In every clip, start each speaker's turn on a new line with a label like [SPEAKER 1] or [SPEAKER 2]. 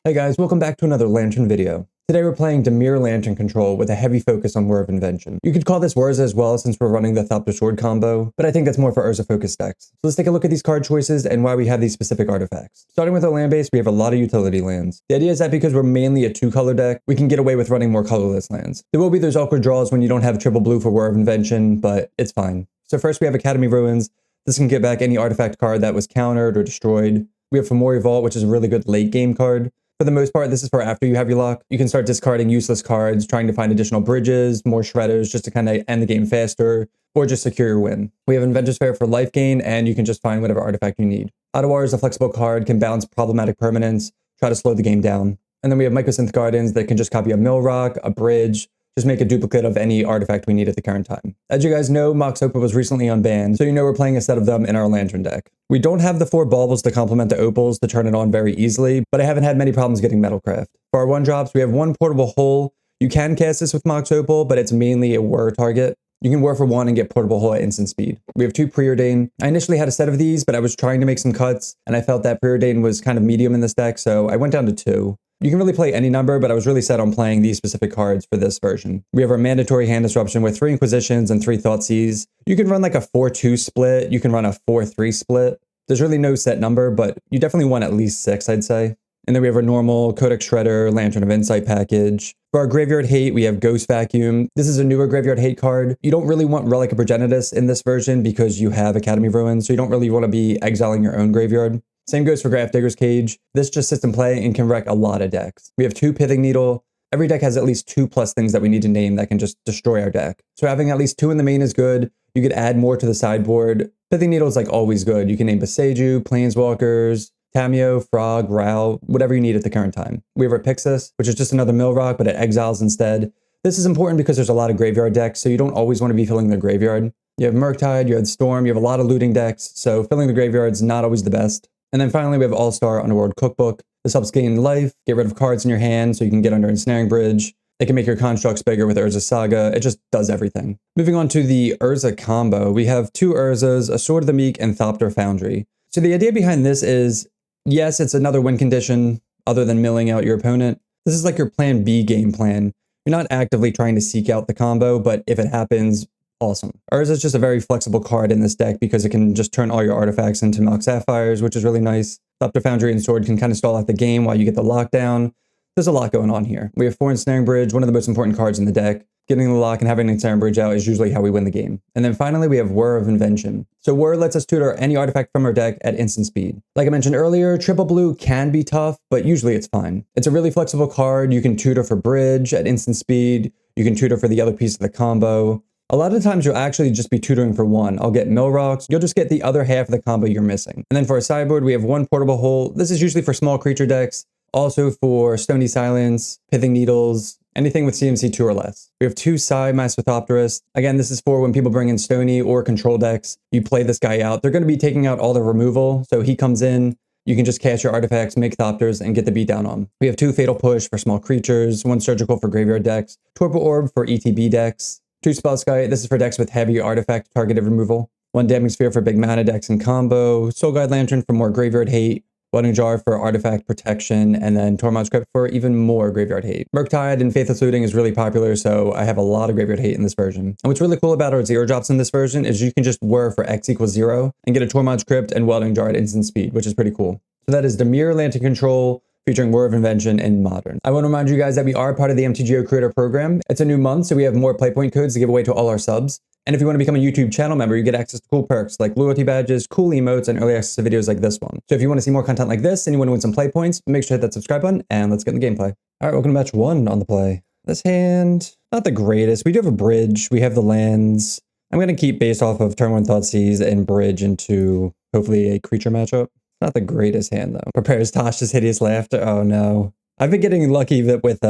[SPEAKER 1] Hey guys, welcome back to another Lantern video. Today we're playing Dimir Lantern Control with a heavy focus on Whir of Invention. You could call this Urza as well since we're running the Thopter Sword combo, but I think that's more for Urza focused decks. So let's take a look at these card choices and why we have these specific artifacts. Starting with our land base, we have a lot of utility lands. The idea is that because we're mainly a 2-color deck, we can get away with running more colorless lands. There will be those awkward draws when you don't have triple blue for Whir of Invention, but it's fine. So first we have Academy Ruins. This can get back any artifact card that was countered or destroyed. We have Fomori Vault, which is a really good late game card. For the most part, this is for after you have your lock. You can start discarding useless cards, trying to find additional bridges, more shredders, just to kind of end the game faster, or just secure your win. We have Inventor's Fair for life gain, and you can just find whatever artifact you need. Ottawa is a flexible card, can balance problematic permanents, try to slow the game down. And then we have Mycosynth Gardens that can just copy a mill rock, a bridge, just make a duplicate of any artifact we need at the current time. As you guys know, Mox Opal was recently unbanned, so you know we're playing a set of them in our Lantern deck. We don't have the 4 baubles to complement the opals to turn it on very easily, but I haven't had many problems getting Metalcraft. For our 1-drops, we have 1 portable hole. You can cast this with Mox Opal, but it's mainly a Whir target. You can Whir for 1 and get portable hole at instant speed. We have 2 Preordain. I initially had a set of these, but I was trying to make some cuts, and I felt that Preordain was kind of medium in this deck, so I went down to 2. You can really play any number, but I was really set on playing these specific cards for this version. We have our mandatory hand disruption with 3 Inquisitions and 3 Thoughtseize. You can run like a 4-2 split. You can run a 4-3 split. There's really no set number, but you definitely want at least 6, I'd say. And then we have our normal Codex Shredder, Lantern of Insight package. For our Graveyard Hate, we have Ghost Vacuum. This is a newer Graveyard Hate card. You don't really want Relic of Progenitus in this version because you have Academy Ruins, so you don't really want to be exiling your own graveyard. Same goes for Grafdigger's Cage. This just sits in play and can wreck a lot of decks. We have 2 Pithing Needle. Every deck has at least 2+ things that we need to name that can just destroy our deck. So having at least 2 in the main is good. You could add more to the sideboard. Pithing Needle is like always good. You can name Boseiju, Planeswalkers, Tameo, Frog, Rao, whatever you need at the current time. We have our Pixis, which is just another mill rock, but it exiles instead. This is important because there's a lot of graveyard decks, so you don't always want to be filling the graveyard. You have Murktide, you have Storm, you have a lot of looting decks, so filling the graveyard's not always the best. And then finally, we have All-Star Underworld Cookbook. This helps gain life, get rid of cards in your hand so you can get under Ensnaring Bridge. It can make your constructs bigger with Urza Saga. It just does everything. Moving on to the Urza combo, we have 2 Urzas, a Sword of the Meek, and Thopter Foundry. So the idea behind this is, yes, it's another win condition other than milling out your opponent. This is like your plan B game plan. You're not actively trying to seek out the combo, but if it happens, awesome. Urza is just a very flexible card in this deck because it can just turn all your artifacts into Mox Sapphires, which is really nice. Thopter Foundry and Sword can kind of stall out the game while you get the lockdown. There's a lot going on here. We have 4 Ensnaring Bridge, one of the most important cards in the deck. Getting the lock and having an Ensnaring Bridge out is usually how we win the game. And then finally, we have Whir of Invention. So Whir lets us tutor any artifact from our deck at instant speed. Like I mentioned earlier, triple blue can be tough, but usually it's fine. It's a really flexible card. You can tutor for bridge at instant speed. You can tutor for the other piece of the combo. A lot of times you'll actually just be tutoring for 1. I'll get mill rocks. You'll just get the other half of the combo you're missing. And then for a sideboard, we have 1 portable hole. This is usually for small creature decks. Also for Stony Silence, Pithing Needles, anything with CMC 2 or less. We have 2 Psy Masterthopterist. Again, this is for when people bring in Stony or control decks. You play this guy out. They're going to be taking out all the removal. So he comes in. You can just cast your artifacts, make Thopters, and get the beat down on. We have 2 Fatal Push for small creatures, 1 Surgical for graveyard decks, Torpor Orb for ETB decks, 2 Spellskite. This is for decks with heavy artifact targeted removal, 1 Damning Sphere for big mana decks and combo, Soul Guide Lantern for more graveyard hate, Wedding Jar for artifact protection, and then Tormod's Crypt for even more graveyard hate. Murktide and Faithless Looting is really popular, so I have a lot of graveyard hate in this version. And what's really cool about our 0-drops in this version is you can just Whir for X = 0 and get a Tormod's Crypt and Welding Jar at instant speed, which is pretty cool. So that is Dimir Lantern Control, featuring Whir of Invention in Modern. I want to remind you guys that we are part of the MTGO Creator Program. It's a new month, so we have more Playpoint codes to give away to all our subs. And if you want to become a YouTube channel member, you get access to cool perks like loyalty badges, cool emotes, and early access to videos like this one. So if you want to see more content like this and you want to win some play points, make sure to hit that subscribe button and let's get in the gameplay. All right, welcome to match 1 on the play. This hand, not the greatest. We do have a bridge. We have the lands. I'm going to keep based off of turn 1 Thoughtseize and bridge into hopefully a creature matchup. Not the greatest hand though. Prepares Tasha's Hideous Laughter. Oh no. I've been getting lucky that with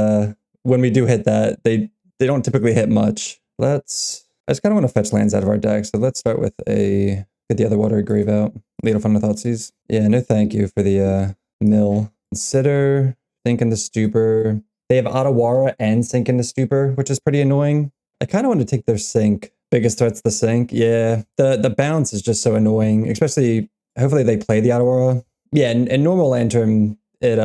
[SPEAKER 1] when we do hit that, they don't typically hit much. I just kind of want to fetch lands out of our deck, so let's start with get the other Watery Grave out. Lead Fun with Thoughtseize. Yeah, no thank you for the mill. Consider, Sink into Stupor. They have Ottawara and Sink into Stupor, which is pretty annoying. I kind of want to take their Sink. Biggest threat's the Sink. Yeah, the bounce is just so annoying, especially, hopefully they play the Ottawara. Yeah, in normal Lantern, it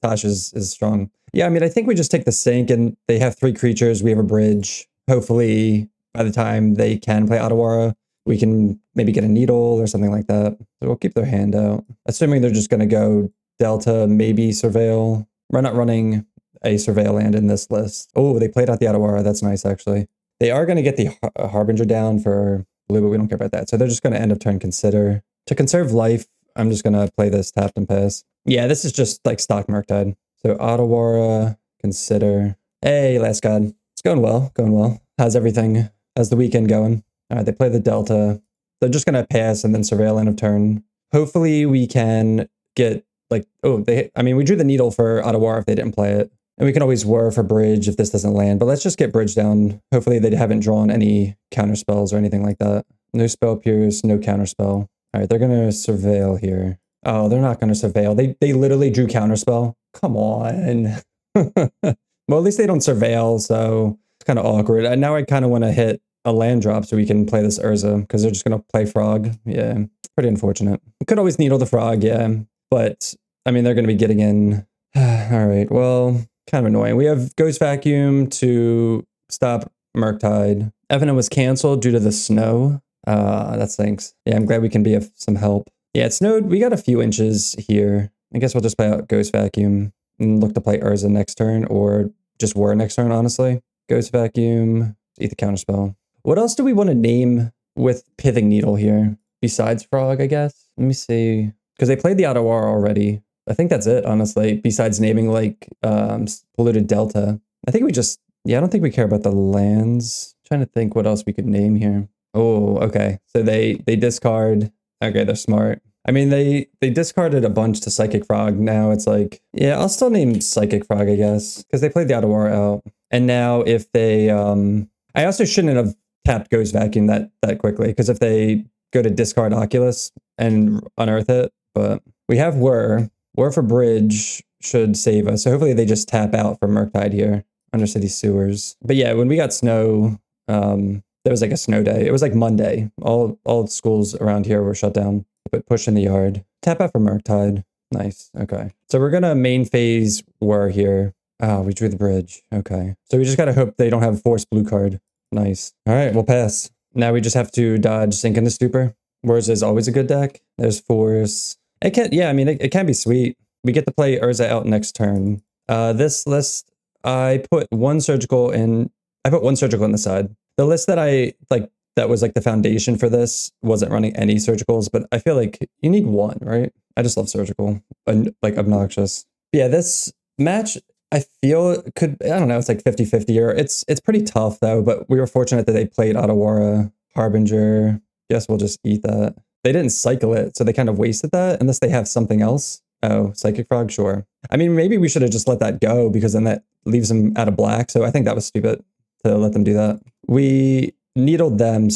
[SPEAKER 1] Tosh is strong. Yeah, I mean, I think we just take the sink and they have 3 creatures. We have a bridge. Hopefully, by the time they can play Otawara, we can maybe get a needle or something like that. So we'll keep their hand out. Assuming they're just going to go Delta, maybe Surveil. We're not running a Surveil land in this list. Oh, they played out the Otawara. That's nice, actually. They are going to get the Harbinger down for blue, but we don't care about that. So they're just going to end up turn Consider. To conserve life, I'm just going to play this tapped and pass. Yeah, this is just like stock Murktide. So Otawara, Consider. Hey, Last God. It's going well, going well. How's everything? How's the weekend going? All right, they play the Delta. They're just going to pass and then Surveil end of turn. Hopefully we can get like, oh, we drew the needle for Otawara if they didn't play it. And we can always Whir for bridge if this doesn't land, but let's just get bridge down. Hopefully they haven't drawn any counter spells or anything like that. No spell pierce, no counter spell. All right, they're going to Surveil here. Oh, they're not going to Surveil. They literally drew counter spell. Come on. Well, at least they don't Surveil, so it's kind of awkward. And now I kind of want to hit a land drop so we can play this Urza, because they're just going to play Frog. Yeah, pretty unfortunate. We could always needle the Frog, yeah. But, I mean, they're going to be getting in. All right, well, kind of annoying. We have Ghost Vacuum to stop Murktide. Evan was canceled due to the snow. That stinks. Yeah, I'm glad we can be of some help. Yeah, it snowed. We got a few inches here. I guess we'll just play out Ghost Vacuum and look to play Urza next turn, or just Whir next turn, honestly. Ghost Vacuum, eat the counterspell. What else do we want to name with Pithing Needle here? Besides Frog, I guess? Let me see. Because they played the Otawara already. I think that's it, honestly, besides naming, like, Polluted Delta. I think we just... Yeah, I don't think we care about the lands. I'm trying to think what else we could name here. Oh, okay. So they discard... Okay, they're smart. I mean, they discarded a bunch to Psychic Frog. Now it's like... Yeah, I'll still name Psychic Frog, I guess. Because they played the Otawara out. And now if they... I also shouldn't have tapped Ghost Vacuum that quickly. Because if they go to discard Oculus and unearth it... But we have Whir. Whir for bridge should save us. So hopefully they just tap out for Murktide here. Undercity Sewers. But yeah, when we got snow, there was like a snow day. It was like Monday. All schools around here were shut down. But push in the yard. Tap out for Murktide. Nice. Okay. So we're going to main phase Whir here. Oh, we drew the bridge. Okay. So we just got to hope they don't have a force blue card. Nice. All right, we'll pass. Now we just have to dodge Sink into Stupor. Whir's is always a good deck. There's force. It can, yeah, I mean, it can be sweet. We get to play Urza out next turn. This list, I put one surgical in the side. The list that that was like the foundation for this wasn't running any surgicals, but I feel like you need one, right? I just love surgical and like obnoxious. Yeah, this match, I feel could, I don't know, it's like 50-50 or it's pretty tough though, but we were fortunate that they played Otawara, Harbinger. Guess we'll just eat that. They didn't cycle it, so they kind of wasted that, unless they have something else. Oh, Psychic Frog, sure. I mean, maybe we should have just let that go, because then that leaves them out of black, so I think that was stupid to let them do that. We needled them,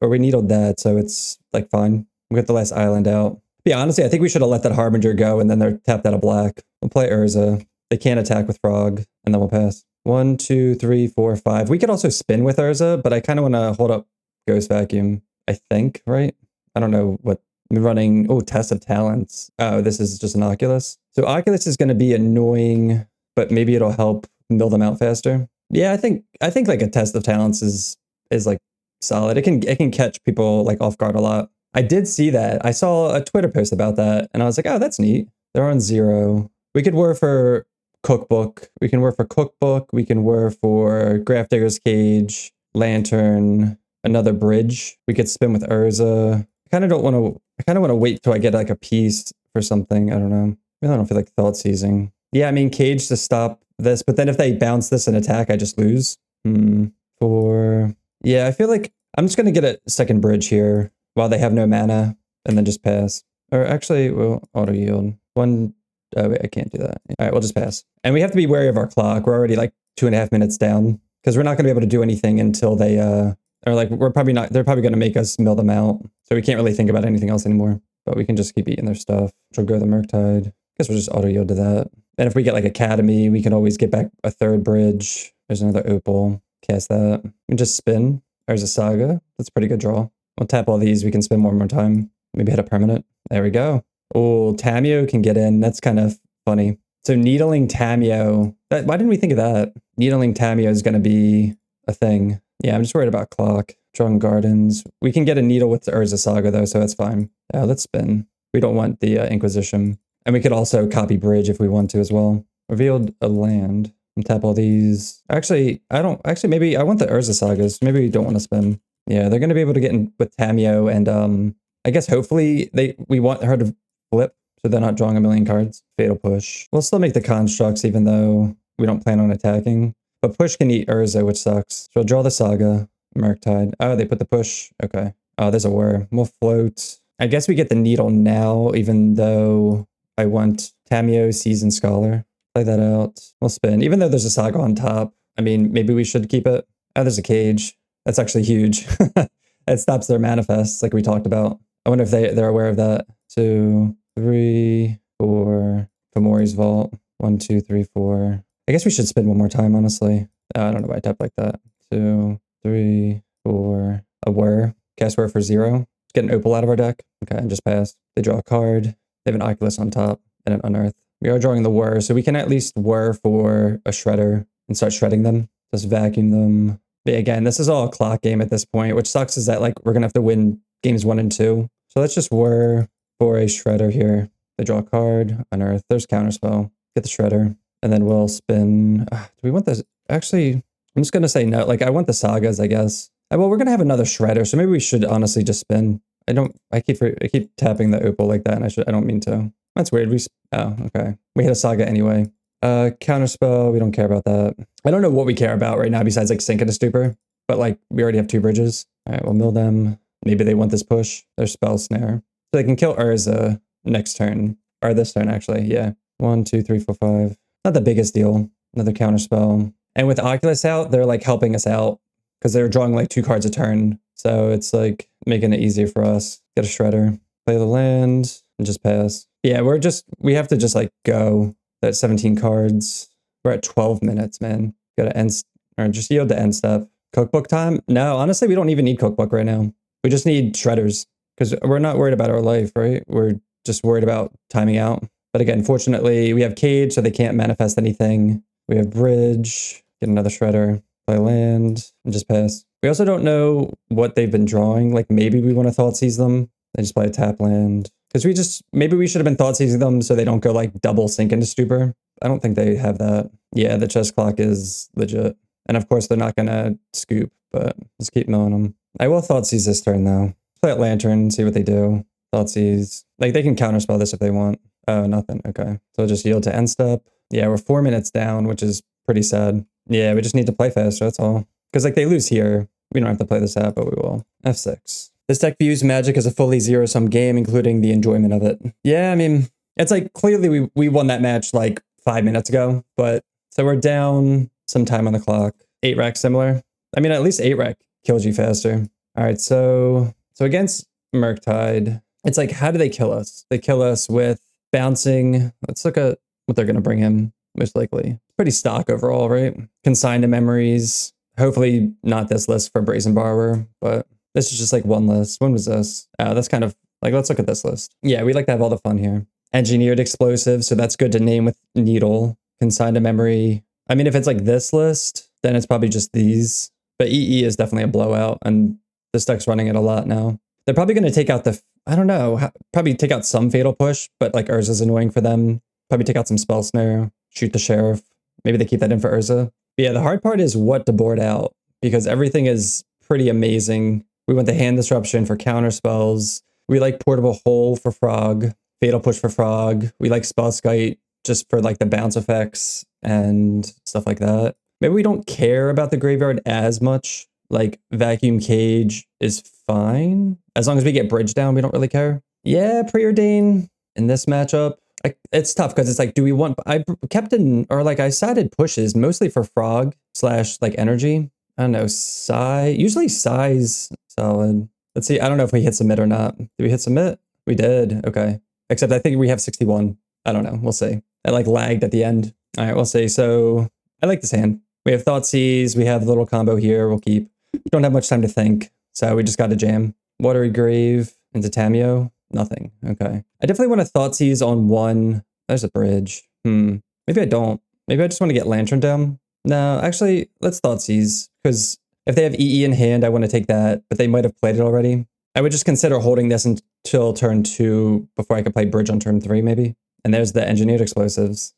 [SPEAKER 1] we needled that, so it's, like, fine. We got the last island out. But yeah, honestly, I think we should have let that Harbinger go, and then they're tapped out of black. We'll play Urza. They can't attack with Frog, and then we'll pass. 1, 2, 3, 4, 5. We could also spin with Urza, but I kind of want to hold up Ghost Vacuum, I think, right? I don't know what I'm running. Oh, Test of Talents. Oh, this is just an Oculus. So Oculus is going to be annoying, but maybe it'll help mill them out faster. Yeah, I think like a Test of Talents is like solid. It can catch people like off guard a lot. I did see that. I saw a Twitter post about that, and I was like, oh, that's neat. They're on 0. We could Whir for Cookbook. We can Whir for Cookbook. We can Whir for Grafdigger's Cage, Lantern, another bridge. We could spin with Urza. I kind of want to wait till I get like a piece for something. I don't know. I don't feel like Thought Seizing. Yeah, I mean, Cage to stop this, but then if they bounce this and attack, I just lose. Yeah, I feel like I'm just going to get a second bridge here while they have no mana and then just pass. Or actually, we'll auto yield. Wait, I can't do that. All right, we'll just pass. And we have to be wary of our clock. We're already like 2.5 minutes down, because we're not going to be able to do anything until they, or like, they're probably going to make us mill them out. So we can't really think about anything else anymore. But we can just keep eating their stuff. We'll go the Murktide. Guess we'll just auto yield to that. And if we get like Academy, we can always get back a third bridge. There's another Opal. Cast that. We can just spin. There's a Saga. That's a pretty good draw. We'll tap all these. We can spin one more time. Maybe hit a permanent. There we go. Oh, Tamio can get in. That's kind of funny. So needling Tameo, why didn't we think of that? Needling Tameo is going to be a thing. Yeah, I'm just worried about clock. Drawing Gardens. We can get a needle with the Urza Saga though, so that's fine. Yeah, let's spin. We don't want the Inquisition. And we could also copy Bridge if we want to as well. Revealed a land. And tap all these. Actually, maybe I want the Urza Sagas. Maybe we don't want to spin. Yeah, they're going to be able to get in with Tameo, and I guess hopefully we want her to flip, so they're not drawing a million cards. Fatal Push. We'll still make the constructs even though we don't plan on attacking. But Push can eat Urza, which sucks. So I'll draw the Saga. Murktide. Oh, they put the Push. Okay. Oh, there's a Whir. We'll float. I guess we get the needle now, even though I want Tameo, Seasoned Scholar. Play that out. We'll spin. Even though there's a Saga on top. I mean, maybe we should keep it. Oh, there's a Cage. That's actually huge. It stops their manifests like we talked about. I wonder if they're aware of that. 2, 3, 4. Fomori's Vault. 1, 2, 3, 4. I guess we should spin one more time, honestly. Oh, I don't know why I tapped like that. 2, 3, 4. A Whir. Cast Whir for 0. Let's get an Opal out of our deck. Okay, and just pass. They draw a card. They have an Oculus on top and an Unearth. We are drawing the Whir, so we can at least Whir for a Shredder and start shredding them. Just vacuum them. But again, this is all a clock game at this point, which sucks is that like we're going to have to win games 1 and 2. So let's just Whir for a Shredder here. They draw a card. Unearth. There's Counterspell. Get the Shredder. And then we'll spin. Do we want this? Actually, I'm just going to say no. Like, I want the Sagas, I guess. Well, we're going to have another Shredder, so maybe we should honestly just spin. I keep tapping the Opal like that, and I don't mean to. That's weird. Oh, okay. We hit a Saga anyway. Counterspell, we don't care about that. I don't know what we care about right now besides like Sink and a Stupor, but like we already have 2 bridges. All right, we'll mill them. Maybe they want this push. Their Spell Snare. So they can kill Urza next turn, or this turn actually, yeah. 1, 2, 3, 4, 5. Not the biggest deal. Another Counterspell. And with Oculus out, they're like helping us out because they're drawing like 2 cards a turn. So it's like making it easier for us. Get a Shredder, play the land, and just pass. Yeah, we have to just like go. That's 17 cards. We're at 12 minutes, man. Gotta end, or just yield to end step. Cookbook time? No, honestly, we don't even need Cookbook right now. We just need Shredders because we're not worried about our life, right? We're just worried about timing out. But again, fortunately, we have Cage, so they can't manifest anything. We have Bridge, get another Shredder, play land, and just pass. We also don't know what they've been drawing. Like maybe we want to Thoughtseize them. They just play a tap land. Because maybe we should have been Thoughtseizing them so they don't go like double Sink into Stupor. I don't think they have that. Yeah, the chess clock is legit. And of course, they're not going to scoop, but let's keep milling them. I will Thoughtseize this turn though. Play at Lantern, see what they do. Thoughtseize. Like they can counterspell this if they want. Oh, nothing. Okay. So just yield to end step. Yeah, we're 4 minutes down, which is pretty sad. Yeah, we just need to play faster, that's all. Because like they lose here. We don't have to play this out, but we will. F6. This deck views Magic as a fully zero-sum game, including the enjoyment of it. Yeah, I mean, it's like clearly we won that match like 5 minutes ago, but so we're down some time on the clock. 8-rack similar. I mean, at least 8-rack kills you faster. All right, so against Murktide, it's like, how do they kill us? They kill us with bouncing. Let's look at what they're going to bring him, most likely. Pretty stock overall, right? Consign to Memories. Hopefully not this list for Brazen Borrower, but this is just like one list. When was this? That's kind of like, let's look at this list. Yeah, we like to have all the fun here. Engineered Explosive, so that's good to name with Needle. Consign to Memory. I mean, if it's like this list, then it's probably just these. But EE is definitely a blowout, and this deck's running it a lot now. They're probably going to take out I don't know, probably take out some Fatal Push, but like Urza's annoying for them. Probably take out some Spell Snare, shoot the Sheriff. Maybe they keep that in for Urza. But yeah, the hard part is what to board out, because everything is pretty amazing. We went the Hand Disruption for counter spells. We like Portable Hole for Frog, Fatal Push for Frog. We like Spellskite just for like the bounce effects and stuff like that. Maybe we don't care about the graveyard as much. Like Vacuum Cage is fine. As long as we get Bridge down, we don't really care. Yeah, Preordain in this matchup. It's tough because it's like, do we want... I sided pushes mostly for Frog / like Energy. I don't know, usually Size solid. Let's see, I don't know if we hit submit or not. Did we hit submit? We did, okay. Except I think we have 61. I don't know, we'll see. I like lagged at the end. All right, we'll see. So I like this hand. We have Thoughtseize, we have a little combo here, we'll keep. We don't have much time to think, so we just got to jam. Watery Grave into Tameo, nothing, okay. I definitely want to Thoughtseize on one. There's a Bridge. Maybe I don't. Maybe I just want to get Lantern down. No, actually, let's Thoughtseize, because if they have EE in hand, I want to take that, but they might have played it already. I would just consider holding this until turn 2 before I could play Bridge on turn 3, maybe. And there's the Engineered Explosives.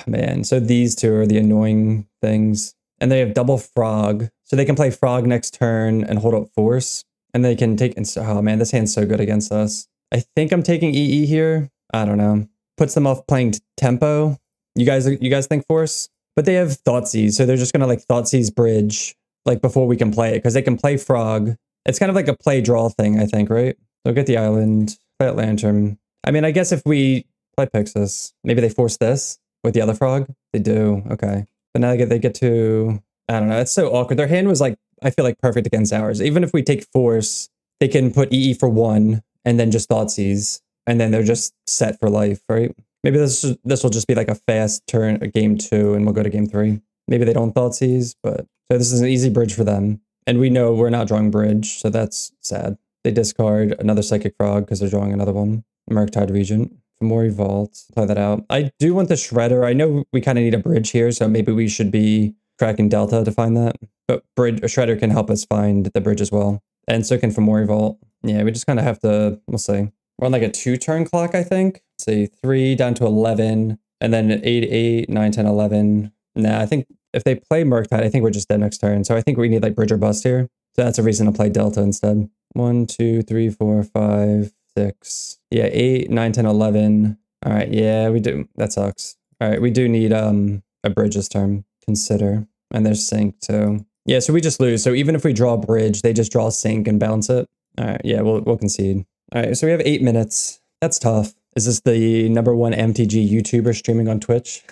[SPEAKER 1] Man, so these two are the annoying things. And they have double Frog, so they can play Frog next turn and hold up Force. And they can take, oh man, this hand's so good against us. I think I'm taking EE here. I don't know. Puts them off playing Tempo. You guys think Force? But they have Thoughtseize, so they're just gonna like Thoughtseize Bridge like before we can play it, because they can play Frog. It's kind of like a play draw thing, I think, right? So get the island, play at Lantern. I mean, I guess if we play Pixis, maybe they force this with the other Frog. They do, okay. But now they get to, I don't know, it's so awkward. Their hand was like, I feel like perfect against ours. Even if we take Force, they can put EE for 1 and then just Thoughtseize, and then they're just set for life, right? Maybe this will just be like a fast turn, a game 2, and we'll go to game 3. Maybe they don't Thoughtseize, but so this is an easy bridge for them. And we know we're not drawing bridge, so that's sad. They discard another Psychic Frog because they're drawing another one. Murktide Regent. Fomori Vault. Play that out. I do want the Shredder. I know we kind of need a bridge here, so maybe we should be tracking Delta to find that. But a Shredder can help us find the bridge as well. And so can Fomori Vault. Yeah, we just kind of have to, we'll see. We're on like a 2-turn clock, I think. Say 3 down to 11, and then 8, 8, 9, 10, 11. Nah, I think if they play Murktide, I think we're just dead next turn. So I think we need like bridge or bust here. So that's a reason to play Delta instead. 1, 2, 3, 4, 5, 6. Yeah, 8, 9, 10, 11. All right, yeah, we do. That sucks. All right, we do need a bridge this turn. Consider. And there's Sync too. Yeah, so we just lose. So even if we draw a bridge, they just draw Sync and bounce it. All right, yeah, we'll concede. All right, so we have 8 minutes. That's tough. Is this the #1 MTG YouTuber streaming on Twitch?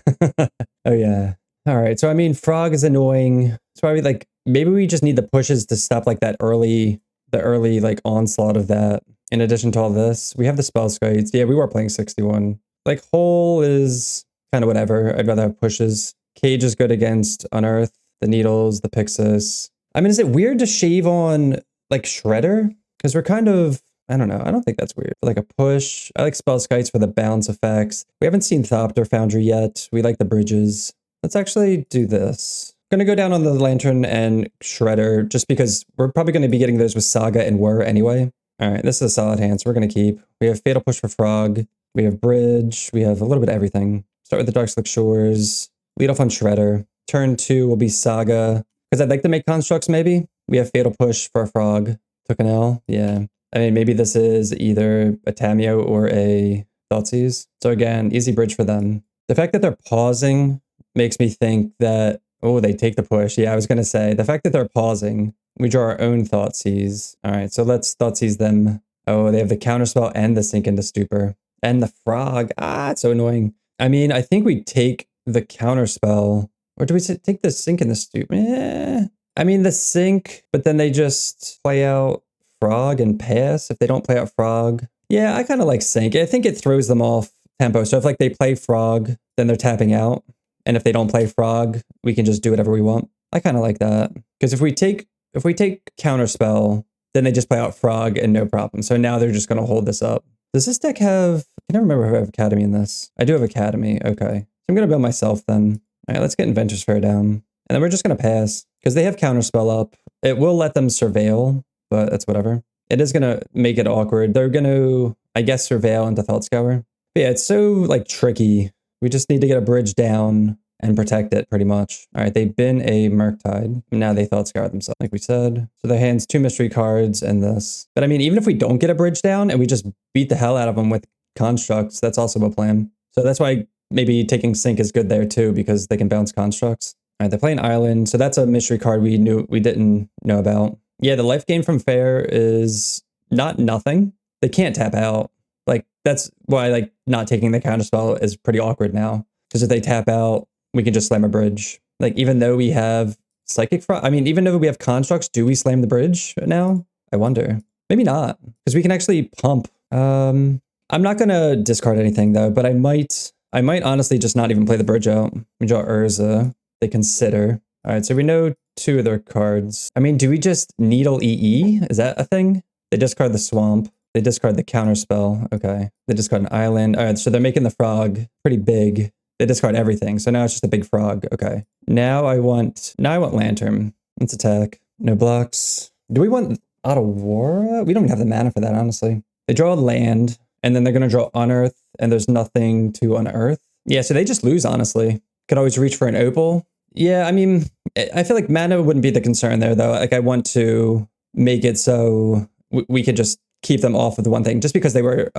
[SPEAKER 1] Oh yeah. All right, so I mean, Frog is annoying. It's probably like, maybe we just need the pushes to stop like the early like onslaught of that. In addition to all this, we have the Spell Skites. Yeah, we were playing 61. Like Hole is kind of whatever. I'd rather have pushes. Cage is good against Unearth, the Needles, the Pixis. I mean, is it weird to shave on like Shredder? Because we're kind of, I don't know. I don't think that's weird. Like a push. I like Spell Skites for the bounce effects. We haven't seen Thopter Foundry yet. We like the bridges. Let's actually do this. I'm going to go down on the Lantern and Shredder just because we're probably going to be getting those with Saga and Whir anyway. All right, this is a solid hand, so we're going to keep. We have Fatal Push for Frog. We have Bridge. We have a little bit of everything. Start with the Darkslick Shores. Lead off on Shredder. Turn 2 will be Saga. Because I'd like to make constructs, maybe. We have Fatal Push for a Frog. Took an L. Yeah. I mean, maybe this is either a Tameo or a Thoughtseize. So again, easy bridge for them. The fact that they're pausing makes me think that, oh, they take the push. Yeah, I was going to say, the fact that they're pausing, we draw our own Thoughtseize. All right, so let's Thoughtseize them. Oh, they have the Counterspell and the Sink into Stupor. And the Frog. Ah, it's so annoying. I mean, I think we take the Counterspell. Or do we take the Sink and the Stupor? I mean, the Sink, but then they just play out Frog and pass if they don't play out Frog. Yeah, I kind of like Sink. I think it throws them off tempo. So if like they play Frog, then they're tapping out. And if they don't play Frog, we can just do whatever we want. I kind of like that. Because if we take Counterspell, then they just play out Frog and no problem. So now they're just going to hold this up. Does this deck have, I can't remember if I have Academy in this. I do have Academy, okay. So I'm going to build myself then. All right, let's get Inventor's Fair down. And then we're just going to pass. Because they have Counterspell up. It will let them Surveil, but that's whatever. It is going to make it awkward. They're going to, I guess, Surveil into Thought Scour. But yeah, it's so like tricky. We just need to get a bridge down and protect it pretty much. All right, they've been a Murktide. Now they Thought Scour themselves, like we said. So their hand's 2 mystery cards and this. But I mean, even if we don't get a bridge down and we just beat the hell out of them with constructs, that's also a plan. So that's why maybe taking Sync is good there too, because they can bounce constructs. All right, they're playing Island. So that's a mystery card we didn't know about. Yeah, the life gain from Fair is not nothing. They can't tap out. Like, that's why, like, not taking the Counterspell is pretty awkward now. Because if they tap out, we can just slam a bridge. Like, even though we have Psychic Frog, I mean, even though we have constructs, do we slam the bridge now? I wonder. Maybe not. Because we can actually pump. I'm not going to discard anything, though, but I might honestly just not even play the bridge out. We draw Urza. They consider. All right, so we know 2 of their cards. I mean, do we just Needle EE? Is that a thing? They discard the Swamp. They discard the Counterspell. Okay. They discard an Island. All right, so they're making the Frog pretty big. They discard everything. So now it's just a big frog. Okay. Now I want Lantern. Let's attack. No blocks. Do we want Otawara? We don't even have the mana for that, honestly. They draw a land, and then they're going to draw Unearth, and there's nothing to unearth. Yeah, so they just lose, honestly. Could always reach for an Opal. Yeah, I mean, I feel like mana wouldn't be the concern there, though. Like, I want to make it so we could just keep them off of the one thing, just because they were,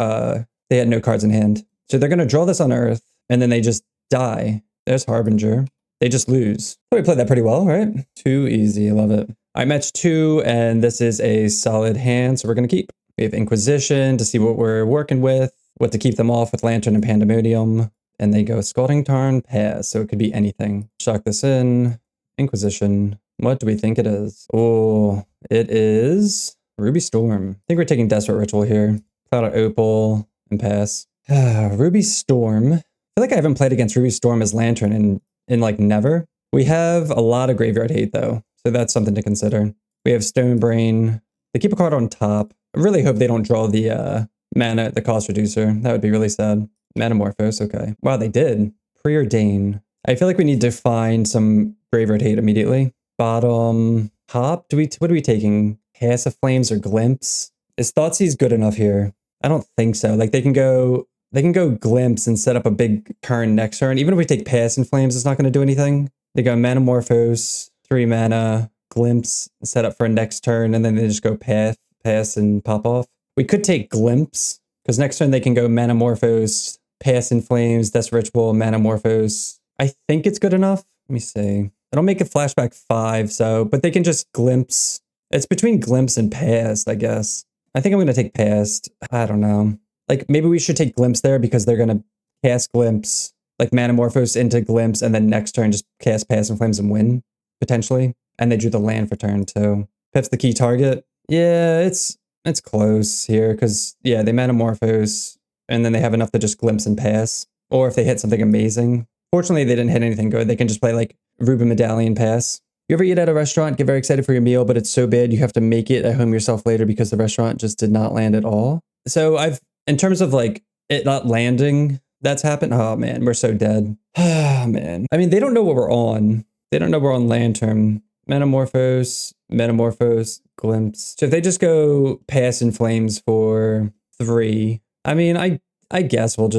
[SPEAKER 1] they had no cards in hand. So they're going to draw this Unearth, and then they just die. There's Harbinger. They just lose. Oh, we played that pretty well, right? Too easy. I love it. I match 2, and this is a solid hand, so we're going to keep. We have Inquisition to see what we're working with, what to keep them off with Lantern and Pandemonium. And they go Scalding Tarn, pass, so it could be anything. Shock this in. Inquisition. What do we think it is? Oh, it is Ruby Storm. I think we're taking Desperate Ritual here. Cloud out Opal and pass. Ruby Storm. I feel like I haven't played against Ruby Storm as Lantern in like never. We have a lot of graveyard hate though, so that's something to consider. We have Stone Brain. They keep a card on top. I really hope they don't draw the mana, the cost reducer. That would be really sad. Metamorphose, okay. Wow, they did. Preordain. I feel like we need to find some graveyard hate immediately. Bottom, top. What are we taking? Passive Flames or Glimpse? Is Thoughtseize good enough here? I don't think so. Like they can go Glimpse and set up a big turn next turn. Even if we take Passive Flames, it's not going to do anything. They go Metamorphose, 3 mana, Glimpse, set up for a next turn, and then they just go pass and pop off. We could take Glimpse, because next turn they can go Metamorphose, Pass in Flames, Death Ritual, Metamorphose. I think it's good enough. Let me see. I don't make it flashback 5, so, but they can just Glimpse. It's between Glimpse and Past, I guess. I think I'm going to take Past. I don't know. Like, maybe we should take Glimpse there because they're going to cast Glimpse, like Metamorphose into Glimpse, and then next turn just cast Pass in Flames and win, potentially. And they drew the land for turn 2. Pip's the key target. Yeah, it's close here because, yeah, they Metamorphose, and then they have enough to just Glimpse and pass. Or if they hit something amazing. Fortunately, they didn't hit anything good. They can just play, like, Ruben Medallion pass. You ever eat at a restaurant, get very excited for your meal, but it's so bad you have to make it at home yourself later because the restaurant just did not land at all? So in terms of, like, it not landing, that's happened. Oh, man, we're so dead. Ah, man. I mean, they don't know what we're on. They don't know we're on Lantern. Metamorphose, Glimpse. So if they just go Pass in Flames for 3, I mean, I guess we'll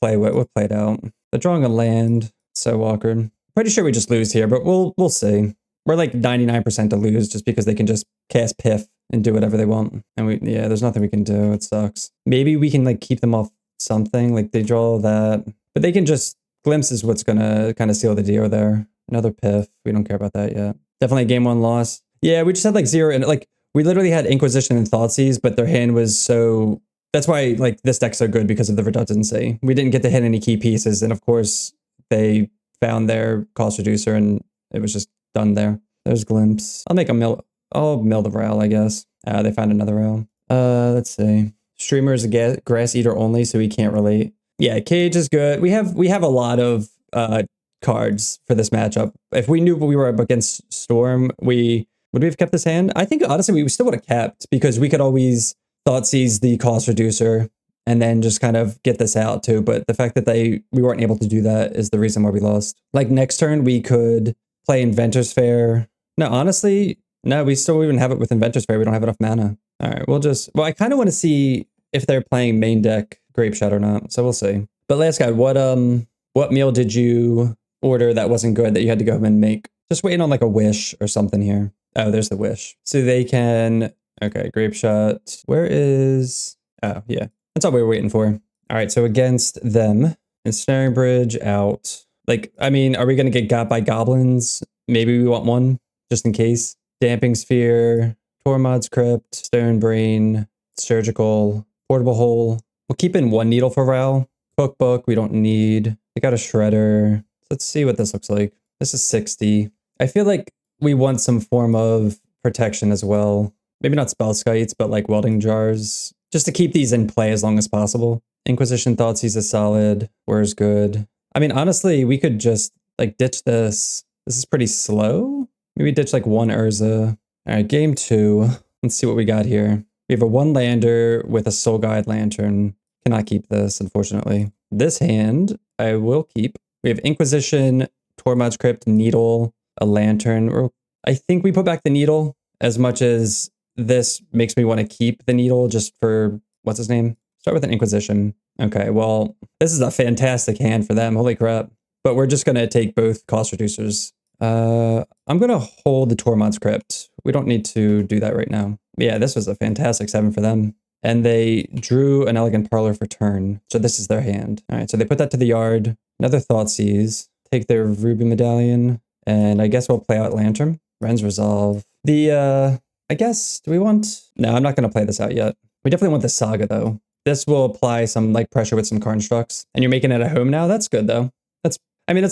[SPEAKER 1] play it out. They're drawing a land. So awkward. Pretty sure we just lose here, but we'll see. We're like 99% to lose just because they can just cast Piff and do whatever they want. And there's nothing we can do. It sucks. Maybe we can like keep them off something. Like they draw that, but they can just Glimpse is what's gonna kind of seal the deal there. Another Piff. We don't care about that yet. Definitely a game 1 loss. Yeah, we just had like 0 and like we literally had Inquisition and Thoughtseize, but their hand was so. That's why like this deck's so good because of the redundancy. We didn't get to hit any key pieces, and of course they found their cost reducer, and it was just done there. There's Glimpse. I'll mill the rail, I guess. They found another rail. Let's see. Streamer is a grass eater only, so he can't relate. Yeah, Cage is good. We have a lot of cards for this matchup. If we knew we were up against Storm, would we have kept this hand? I think honestly we still would have kept because we could always Thoughtseize the cost reducer and then just kind of get this out too. But the fact that we weren't able to do that is the reason why we lost. Like next turn we could play Inventor's Fair. No, honestly, no, we still even have it with Inventor's Fair. We don't have enough mana. All right, I kind of want to see if they're playing main deck Grape Shot or not. So we'll see. But last guy, what meal did you order that wasn't good that you had to go home and make? Just waiting on like a wish or something here. Oh, there's the wish. So they can, okay, Grape Shot. Where is, oh yeah, that's all we were waiting for. All right, so against them, Ensnaring Bridge out. Like, I mean, are we going to get got by goblins? Maybe we want one, just in case. Damping Sphere, Tormod's Crypt, Stone Brain, Surgical, Portable Hole. We'll keep in 1 needle for Ral. Cookbook, we don't need. They got a Shredder. Let's see what this looks like. This is 60. I feel like we want some form of protection as well. Maybe not Spell Skites, but like Welding Jars. Just to keep these in play as long as possible. Inquisition Thoughtseize is solid. Where's good? I mean, honestly, we could just like ditch this. This is pretty slow. Maybe ditch like 1 Urza. All right, game 2. Let's see what we got here. We have a 1-lander with a Soul Guide Lantern. Cannot keep this, unfortunately. This hand, I will keep. We have Inquisition, Tormod's Crypt, Needle, a Lantern. I think we put back the Needle as much as this makes me want to keep the Needle just for, what's his name? Start with an Inquisition. Okay, well, this is a fantastic hand for them. Holy crap. But we're just going to take both cost reducers. I'm going to hold the Tormod's Crypt. We don't need to do that right now. Yeah, this was a fantastic 7 for them. And they drew an Elegant Parlor for turn. So this is their hand. All right, so they put that to the yard. Another Thoughtseize. Take their Ruby Medallion. And I guess we'll play out Lantern. Ren's Resolve. I guess, do we want... No, I'm not going to play this out yet. We definitely want the Saga, though. This will apply some, like, pressure with some Constructs. And you're making it at home now? That's good, though. It's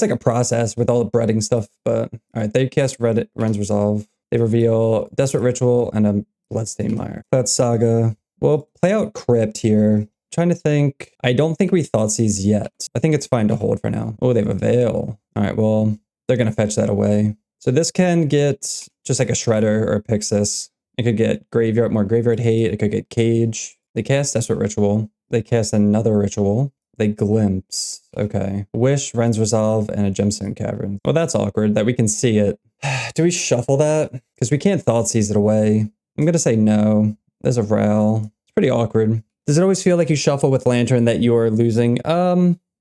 [SPEAKER 1] like a process with all the breading stuff, but... Alright, they cast Ren's Resolve. They reveal Desperate Ritual and a Bloodstained Mire. That's Saga. We'll play out Crypt here. Trying to think... I don't think we Thoughtseize yet. I think it's fine to hold for now. Oh, they have a Veil. Alright, well, they're going to fetch that away. So this can get just like a Shredder or a Pixis. It could get Graveyard, more Graveyard Hate. It could get Cage. They cast Desperate Ritual. They cast another Ritual. They Glimpse. Okay. Wish, Ren's Resolve, and a Gemstone Cavern. Well, that's awkward that we can see it. Do we shuffle that? Because we can't Thoughtseize it away. I'm going to say no. There's a Ral. It's pretty awkward. Does it always feel like you shuffle with Lantern that you're losing?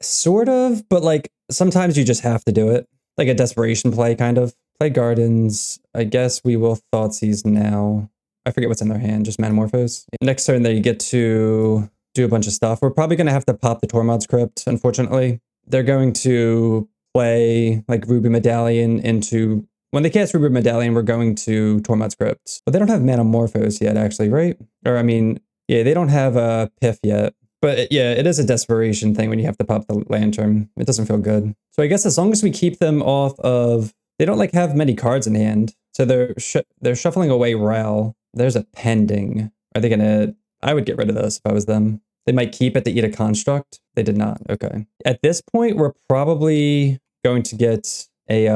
[SPEAKER 1] Sort of, but like sometimes you just have to do it. Like a desperation play, kind of. Play Gardens. I guess we will Thoughtseize now. I forget what's in their hand, just Metamorphose. Next turn they get to do a bunch of stuff. We're probably going to have to pop the Tormod's Crypt, unfortunately. They're going to play like Ruby Medallion into... When they cast Ruby Medallion, we're going to Tormod's Crypt. But they don't have Metamorphose yet, actually, right? Or, I mean, yeah, they don't have a Piff yet. But yeah, it is a desperation thing when you have to pop the Lantern. It doesn't feel good. So I guess as long as we keep them off of... They don't like have many cards in hand. So they're shuffling away Ral. There's a Pending. Are they gonna... I would get rid of this if I was them. They might keep it to eat a Construct. They did not. Okay. At this point, we're probably going to get a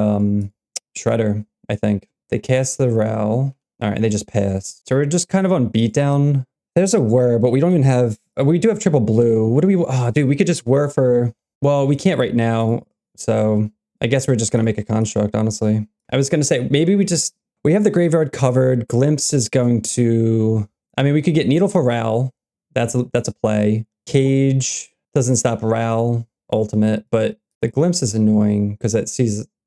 [SPEAKER 1] Shredder, I think. They cast the Ral. All right, they just passed. So we're just kind of on beatdown. There's a Whir, but we don't even have... We do have triple blue. What do we... Oh, dude, we could just Whir for... Well, we can't right now. So I guess we're just going to make a Construct, honestly. I was going to say, maybe we have the graveyard covered. Glimpse is going to... I mean, we could get Needle for Ral. That's a play. Cage doesn't stop Ral, ultimate, but the Glimpse is annoying because it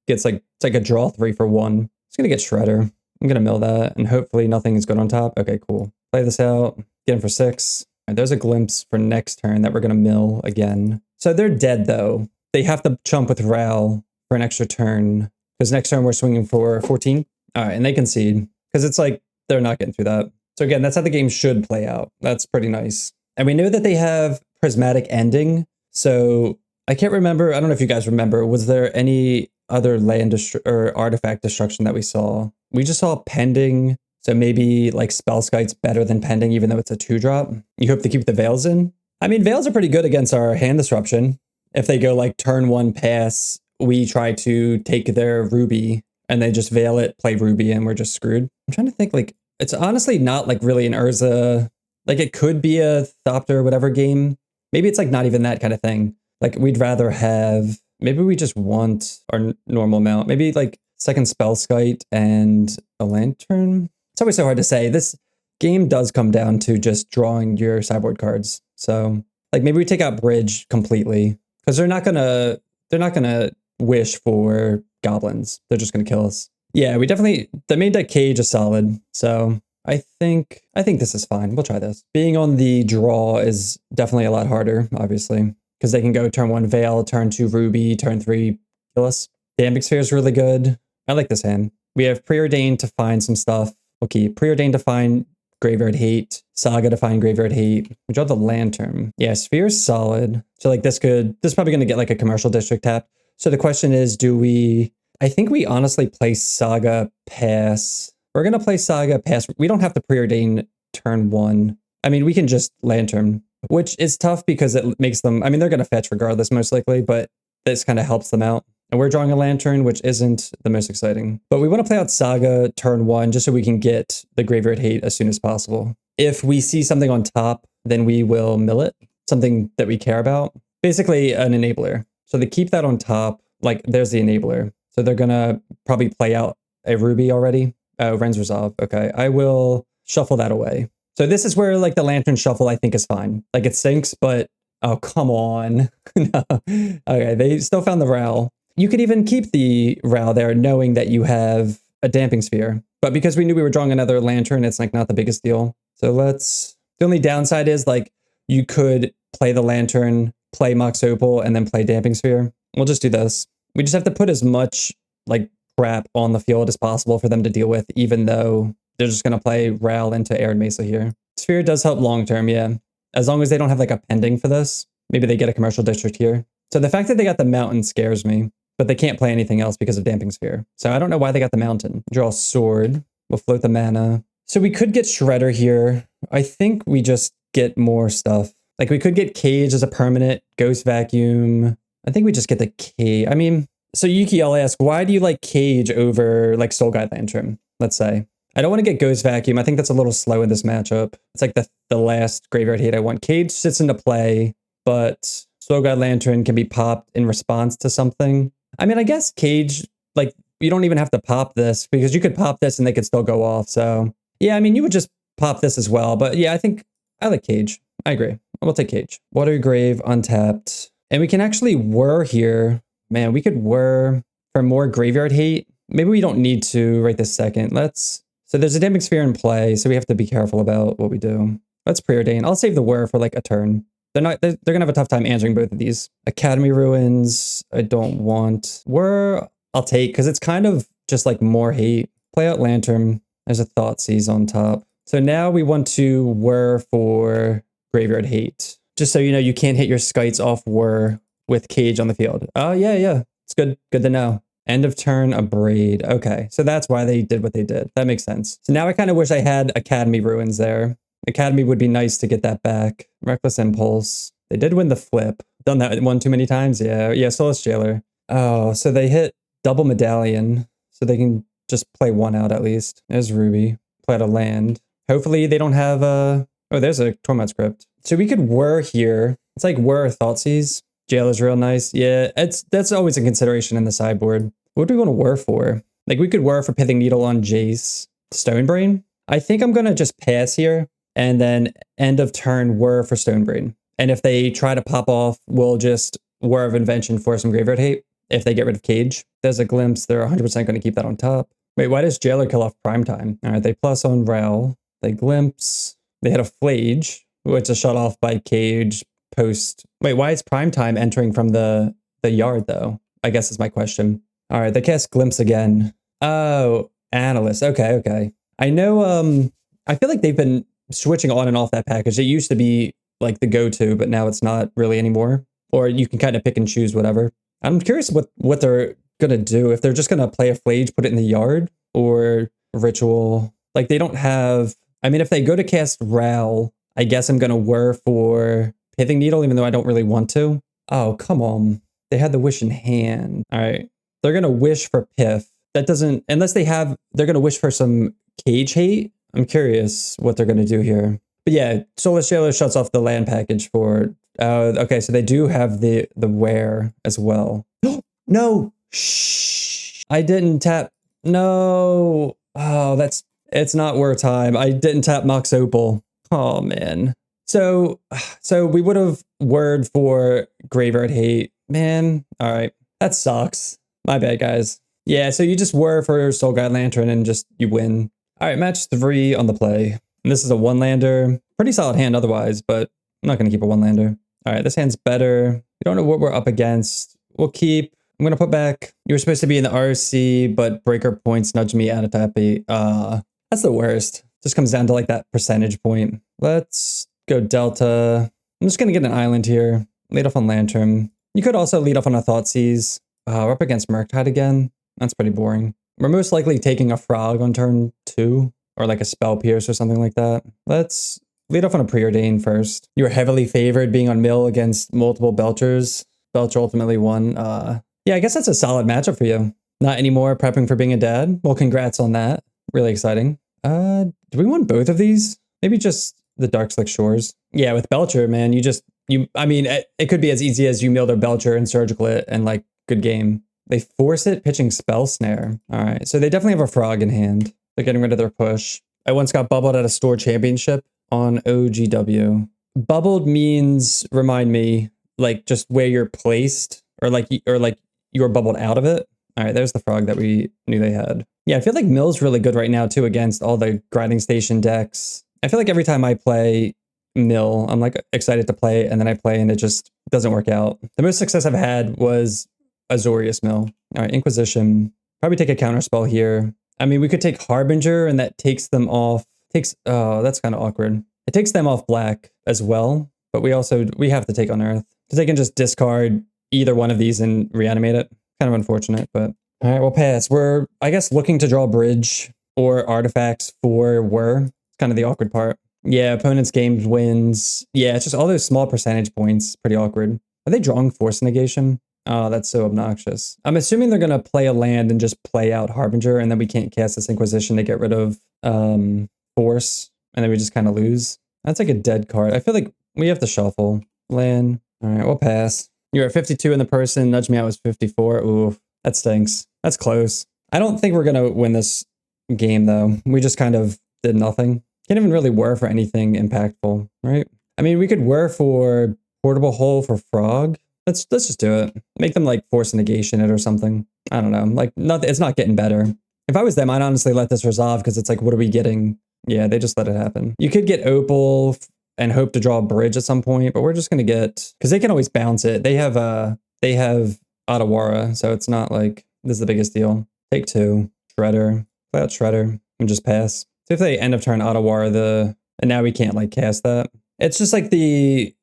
[SPEAKER 1] gets like, it's like a draw 3 for 1. It's going to get Shredder. I'm going to mill that, and hopefully nothing is good on top. Okay, cool. Play this out. Get him for 6. Right, there's a Glimpse for next turn that we're going to mill again. So they're dead, though. They have to chump with Ral for an extra turn, because next turn we're swinging for 14. All right, and they concede, because it's like they're not getting through that. So again, that's how the game should play out. That's pretty nice. And we know that they have Prismatic Ending. So I can't remember. I don't know if you guys remember. Was there any other land or artifact destruction that we saw? We just saw Pending. So maybe like Spellskite's better than Pending, even though it's a 2-drop. You hope to keep the Veils in. I mean, Veils are pretty good against our hand disruption. If they go like turn 1 pass, we try to take their Ruby and they just Veil it, play Ruby, and we're just screwed. I'm trying to think, like, it's honestly not like really an Urza, like it could be a Thopter or whatever game. Maybe it's like not even that kind of thing. Like we'd rather have, maybe we just want our normal amount. Maybe like second Spellskite and a Lantern. It's always so hard to say. This game does come down to just drawing your sideboard cards. So like maybe we take out Bridge completely because they're not gonna wish for goblins. They're just gonna kill us. Yeah, we definitely, the main deck Cage is solid, so I think this is fine. We'll try this. Being on the draw is definitely a lot harder, obviously, because they can go turn 1 Veil, turn 2 Ruby, turn 3 kill us. Dambic Sphere is really good. I like this hand. We have Preordained to find some stuff. We'll keep Preordained to find Graveyard Hate, Saga to find Graveyard Hate. We draw the Lantern. Yeah, Sphere's solid. So like this is probably going to get like a commercial district tap. So the question is, I think we honestly play Saga pass. We're going to play Saga pass. We don't have to preordain turn 1. I mean, we can just Lantern, which is tough because it makes them, I mean, they're going to fetch regardless, most likely, but this kind of helps them out. And we're drawing a Lantern, which isn't the most exciting. But we want to play out Saga turn 1 just so we can get the Graveyard Hate as soon as possible. If we see something on top, then we will mill it, something that we care about. Basically, an enabler. So they keep that on top. Like, there's the enabler. So they're gonna probably play out a Ruby already. Oh, Ren's Resolve. Okay, I will shuffle that away. So this is where like the Lantern Shuffle I think is fine. Like it sinks, but oh, come on. No. Okay, they still found the Ral. You could even keep the Ral there knowing that you have a Damping Sphere. But because we knew we were drawing another Lantern, it's like not the biggest deal. So the only downside is like you could play the Lantern, play Mox Opal, and then play Damping Sphere. We'll just do this. We just have to put as much like crap on the field as possible for them to deal with, even though they're just going to play Ral into Arid Mesa here. Sphere does help long term, yeah. As long as they don't have like a pending for this. Maybe they get a commercial district here. So the fact that they got the mountain scares me, but they can't play anything else because of Damping Sphere. So I don't know why they got the mountain. Draw Sword. We'll float the mana. So we could get Shredder here. I think we just get more stuff. Like we could get Cage as a permanent, Ghost Vacuum. I think we just get the Cage. I mean, so Yuki, I'll ask, why do you like Cage over like Soul Guide Lantern? Let's say. I don't want to get Ghost Vacuum. I think that's a little slow in this matchup. It's like the last graveyard hate I want. Cage sits into play, but Soul Guide Lantern can be popped in response to something. I mean, I guess Cage, like, you don't even have to pop this because you could pop this and they could still go off. So, yeah, I mean, you would just pop this as well. But yeah, I think I like Cage. I agree. We'll take Cage. Water Grave, untapped. And we can actually Whir here. Man, we could Whir for more graveyard hate. Maybe we don't need to right this second. So there's a Damping Sphere in play, so we have to be careful about what we do. Let's Preordain. I'll save the Whir for like a turn. They're gonna have a tough time answering both of these. Academy Ruins, I don't want. Whir, I'll take, because it's kind of just like more hate. Play out Lantern. There's a Thoughtseize on top. So now we want to Whir for graveyard hate. Just so you know, you can't hit your Skites off Whir with Cage on the field. Oh, yeah. It's good to know. End of turn, Abrade. Okay, so that's why they did what they did. That makes sense. So now I kind of wish I had Academy Ruins there. Academy would be nice to get that back. Reckless Impulse. They did win the flip. Done that one too many times? Yeah, Soulless Jailer. Oh, so they hit double Medallion, so they can just play one out at least. There's Ruby. Play out a land. Hopefully they don't have a... Oh, there's a Torment Script. So we could Whir here. It's like Whir Thoughtseize. Jailer's real nice. Yeah, that's always a consideration in the sideboard. What do we want to Whir for? Like, we could Whir for Pithing Needle on Jace. Stonebrain? I think I'm going to just pass here, and then end of turn Whir for Stonebrain. And if they try to pop off, we'll just Whir of Invention for some graveyard hate. If they get rid of Cage. There's a Glimpse. They're 100% going to keep that on top. Wait, why does Jailer kill off Primetime? All right, they plus on Ral. They Glimpse. They hit a Flage, which is shut off by Cage. Post. Wait, why is Primetime entering from the yard though? I guess is my question. All right, they cast Glimpse again. Oh, Analyst. Okay. I know. I feel like they've been switching on and off that package. It used to be like the go-to, but now it's not really anymore. Or you can kind of pick and choose whatever. I'm curious what they're gonna do. If they're just gonna play a Flage, put it in the yard, or Ritual. Like they don't have. I mean, if they go to cast Ral, I guess I'm gonna Whir for Pithing Needle, even though I don't really want to. Oh, come on. They had the Wish in hand. All right. They're going to wish for Pith. That doesn't, unless they're going to wish for some Cage hate. I'm curious what they're going to do here. But yeah, Soulless Jailer shuts off the land package for, okay, so they do have the Whir as well. No. Shh. I didn't tap. No. Oh, it's not Whir time. I didn't tap Mox Opal. Oh, man. So we would have Whirred for Graveyard Hate. Man, all right. That sucks. My bad, guys. Yeah, so you just Whir for Soul Guide Lantern and just you win. All right, match 3 on the play. And this is a 1-lander. Pretty solid hand otherwise, but I'm not going to keep a 1-lander. All right, this hand's better. We don't know what we're up against. We'll keep. I'm going to put back. You were supposed to be in the RC, but breaker points nudged me out of tappy. That's the worst. Just comes down to like that percentage point. Let's go Delta. I'm just going to get an island here. Lead off on Lantern. You could also lead off on a Thoughtseize. We're up against Murktide again. That's pretty boring. We're most likely taking a Frog on turn 2. Or like a Spell Pierce or something like that. Let's lead off on a Preordain first. You were heavily favored being on mill against multiple Belchers. Belcher ultimately won. Yeah, I guess that's a solid matchup for you. Not anymore prepping for being a dad. Well, congrats on that. Really exciting. Do we want both of these? Maybe just the Dark Slick Shores. Yeah, with Belcher, man, you just I mean, it could be as easy as you milled or belcher and surgical it and like good game. They force it pitching spell snare. All right, so they definitely have a frog in hand. They're getting rid of their push. I once got bubbled at a store championship on OGW. Bubbled means, remind me, like just where you're placed or like you're bubbled out of it. All right, there's the frog that we knew they had. Yeah, I feel like Mill's really good right now too against all the grinding station decks. I feel like every time I play Mill, I'm like excited to play, and then I play and it just doesn't work out. The most success I've had was Azorius Mill. All right, Inquisition. Probably take a counter spell here. I mean, we could take Harbinger, and that takes them off. Oh, that's kind of awkward. It takes them off black as well, but we have to take Unearth. So they can just discard either one of these and reanimate it. Kind of unfortunate, but all right, we'll pass. We're, I guess, looking to draw bridge or artifacts for Whir. It's kind of the awkward part. Yeah, opponent's game wins. Yeah, it's just all those small percentage points. Pretty awkward. Are they drawing Force Negation? Oh, that's so obnoxious. I'm assuming they're going to play a land and just play out Harbinger, and then we can't cast this Inquisition to get rid of Force, and then we just kind of lose. That's like a dead card. I feel like we have to shuffle. Land. All right, we'll pass. You're at 52 in the person. Nudge Me Out was 54. Ooh, that stinks. That's close. I don't think we're going to win this game, though. We just kind of did nothing. Can't even really Whir for anything impactful, right? I mean, we could Whir for Portable Hole for Frog. Let's just do it. Make them like force negation it or something. I don't know. Like, it's not getting better. If I was them, I'd honestly let this resolve because it's like, what are we getting? Yeah, they just let it happen. You could get Opal and hope to draw a bridge at some point, but we're just gonna get, because they can always bounce it. They have Otawara, so it's not like this is the biggest deal. Take two, Shredder, play out Shredder, and just pass. So if they end up turning Otawara, and now we can't like cast that. It's just like the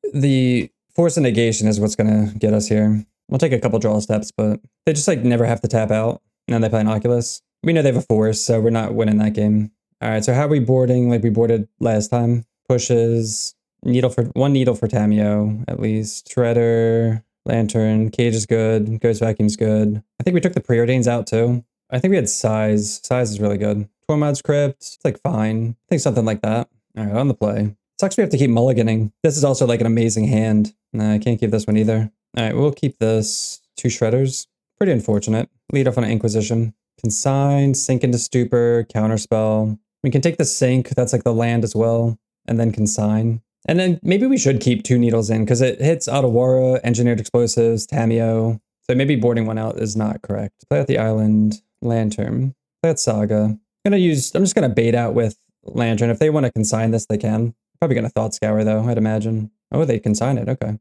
[SPEAKER 1] Force of Negation is what's gonna get us here. We'll take a couple draw steps, but they just like never have to tap out. And then they play an Oculus. We know they have a Force, so we're not winning that game. All right, so how are we boarding like we boarded last time? Pushes, one needle for Tamio, at least. Shredder, Lantern, Cage is good, Ghost Vacuum's good. I think we took the Preordains out too. I think we had Size. Size is really good. Tormod's Crypt, it's like fine. I think something like that. All right, on the play. Sucks we have to keep mulliganing. This is also like an amazing hand. Nah, I can't keep this one either. All right, we'll keep this. Two Shredders. Pretty unfortunate. Lead off on an Inquisition. Consign, Sink into Stupor, Counterspell. We can take the Sink, that's like the land as well, and then Consign. And then maybe we should keep two needles in because it hits Otawara, Engineered Explosives, Tamio. So maybe boarding one out is not correct. Play out the Island, Lantern. Play out Saga. I'm just gonna bait out with Lantern. If they want to consign this, they can. Probably gonna Thought Scour though, I'd imagine. Oh, they consign it, okay.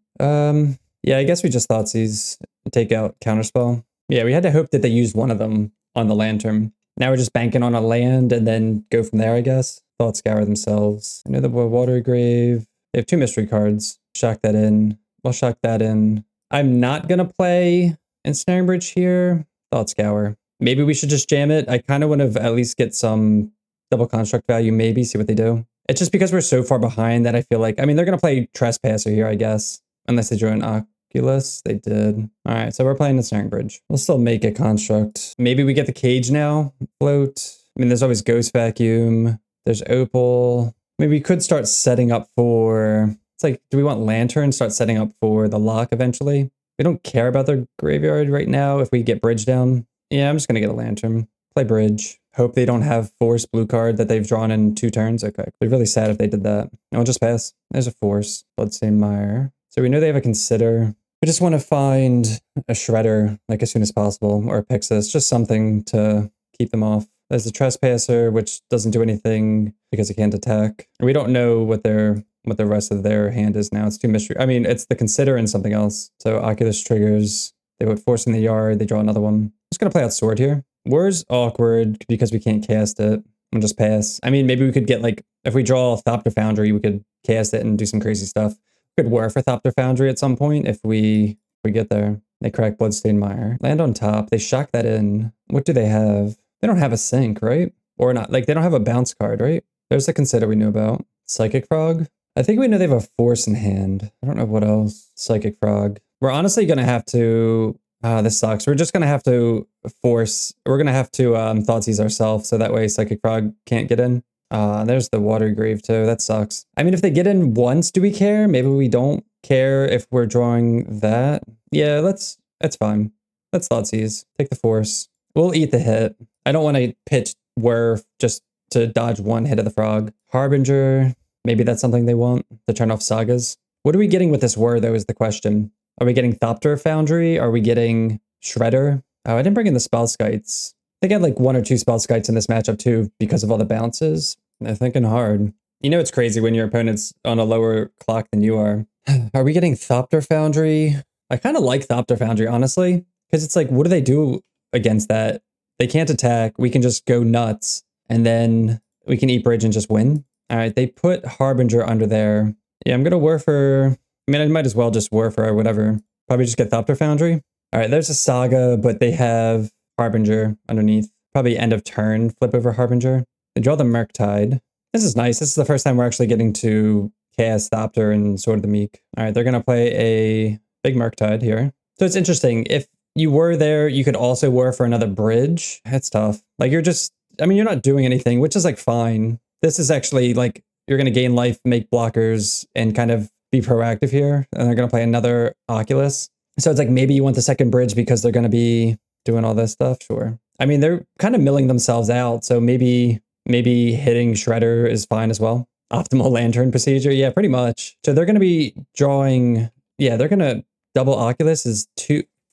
[SPEAKER 1] Yeah, I guess we just Thoughtseize, take out Counterspell. Yeah, we had to hope that they used one of them on the Lantern. Now we're just banking on a land and then go from there, I guess. Thought Scour themselves. I know the Water Grave. They have two mystery cards. Shock that in. We'll shock that in. I'm not gonna play Ensnaring Bridge here. Thought Scour. Maybe we should just jam it. I kind of want to at least get some double construct value, maybe, see what they do. It's just because we're so far behind that I feel like, I mean, they're going to play Trespasser here, I guess. Unless they drew an Oculus. They did. All right, so we're playing the Snaring Bridge. We'll still make a construct. Maybe we get the Cage now. Float. I mean, there's always Ghost Vacuum. There's Opal. Maybe we could start setting up for... It's like, do we want Lantern? Start setting up for the lock eventually. We don't care about their graveyard right now if we get Bridge down. Yeah, I'm just going to get a Lantern. Play Bridge. Hope they don't have Force blue card that they've drawn in 2 turns. Okay. It'd be really sad if they did that. I'll just pass. There's a Force. Bloodstained Mire. So we know they have a Consider. We just want to find a Shredder like as soon as possible, or a Pixis. Just something to keep them off. There's the Trespasser, which doesn't do anything because it can't attack. We don't know what the rest of their hand is now. It's too mystery. I mean, it's the Consider and something else. So Oculus triggers. They put Force in the yard. They draw another one. Just going to play out Sword here. Whir's awkward because we can't cast it. We'll just pass. I mean, maybe we could get like, if we draw Thopter Foundry, we could cast it and do some crazy stuff. We could Whir for Thopter Foundry at some point if we get there. They crack Bloodstained Mire. Land on top. They shock that in. What do they have? They don't have a Sink, right? Or not. Like, they don't have a bounce card, right? There's the Consider we knew about. Psychic Frog. I think we know they have a Force in hand. I don't know what else. Psychic Frog. We're honestly going to have to... this sucks. We're just going to have to force... We're going to have to Thoughtseize ourselves, so that way Psychic Frog can't get in. There's the Water Grave, too. That sucks. I mean, if they get in once, do we care? Maybe we don't. care if we're drawing that. Yeah, that's fine. Let's Thoughtseize. Take the force. We'll eat the hit. I don't want to pitch Whir just to dodge one hit of the frog. Harbinger. Maybe that's something they want to turn off sagas. What are we getting with this Whir, though, is the question. Are we getting Thopter Foundry? Are we getting Shredder? Oh, I didn't bring in the Spell Skites. I think I had like 1 or 2 Spell Skites in this matchup, too, because of all the bounces. They're thinking hard. You know it's crazy when your opponent's on a lower clock than you are. Are we getting Thopter Foundry? I kind of like Thopter Foundry, honestly, because it's like, what do they do against that? They can't attack. We can just go nuts, and then we can eat bridge and just win. All right, they put Harbinger under there. Yeah, I'm going to Whir for... I mean, I might as well just Whir for whatever. Probably just get Thopter Foundry. All right, there's a Saga, but they have Harbinger underneath. Probably end of turn, flip over Harbinger. They draw the Murktide. This is nice. This is the first time we're actually getting to cast Thopter and Sword of the Meek. All right, they're going to play a big Murktide here. So it's interesting. If you were there, you could also Whir for another bridge. That's tough. Like, you're just... I mean, you're not doing anything, which is, like, fine. This is actually, like, you're going to gain life, make blockers, and kind of be proactive here. And they're going to play another Oculus. So it's like, maybe you want the second bridge because they're going to be doing all this stuff. Sure. I mean, they're kind of milling themselves out. So maybe hitting Shredder is fine as well. Optimal Lantern procedure. Yeah, pretty much. So they're going to be drawing... Yeah, they're going to... Double Oculus is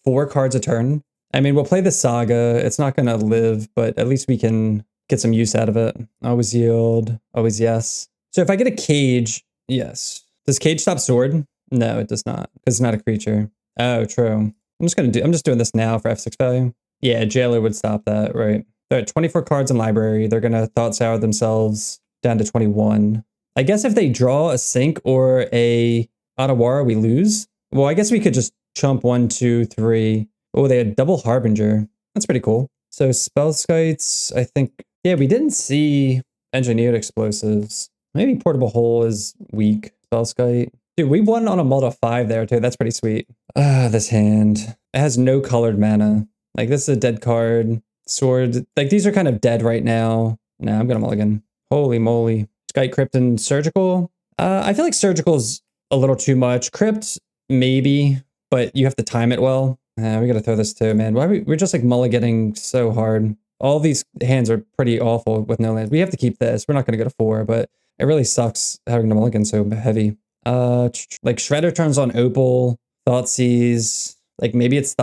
[SPEAKER 1] 4 cards a turn. I mean, we'll play the Saga. It's not going to live, but at least we can get some use out of it. Always yield. Always yes. So if I get a Cage, yes. Does Cage stop Sword? No, it does not, because it's not a creature. Oh, true. I'm just doing this now for F6 value. Yeah, Jailer would stop that, right? They're at 24 cards in library. They're going to Thought Sour themselves down to 21. I guess if they draw a Sync or a Otawara, we lose. Well, I guess we could just chump 1, 2, 3. Oh, they had double Harbinger. That's pretty cool. So Spell Skites, I think... Yeah, we didn't see Engineered Explosives. Maybe Portable Hole is weak. Spell Skite. Dude, we won on a multi 5 there, too. That's pretty sweet. This hand. It has no colored mana. Like, this is a dead card. Sword. Like, these are kind of dead right now. Nah, I'm gonna mulligan. Holy moly. Skite, Crypt, and Surgical. I feel like Surgical's a little too much. Crypt... Maybe, but you have to time it well. We gotta throw this too, man. We're just like mulliganing so hard. All these hands are pretty awful with no lands. We have to keep this. We're not gonna go to 4, but it really sucks having to mulligan so heavy. Like Shredder turns on Opal, Thoughtseize. Like maybe it's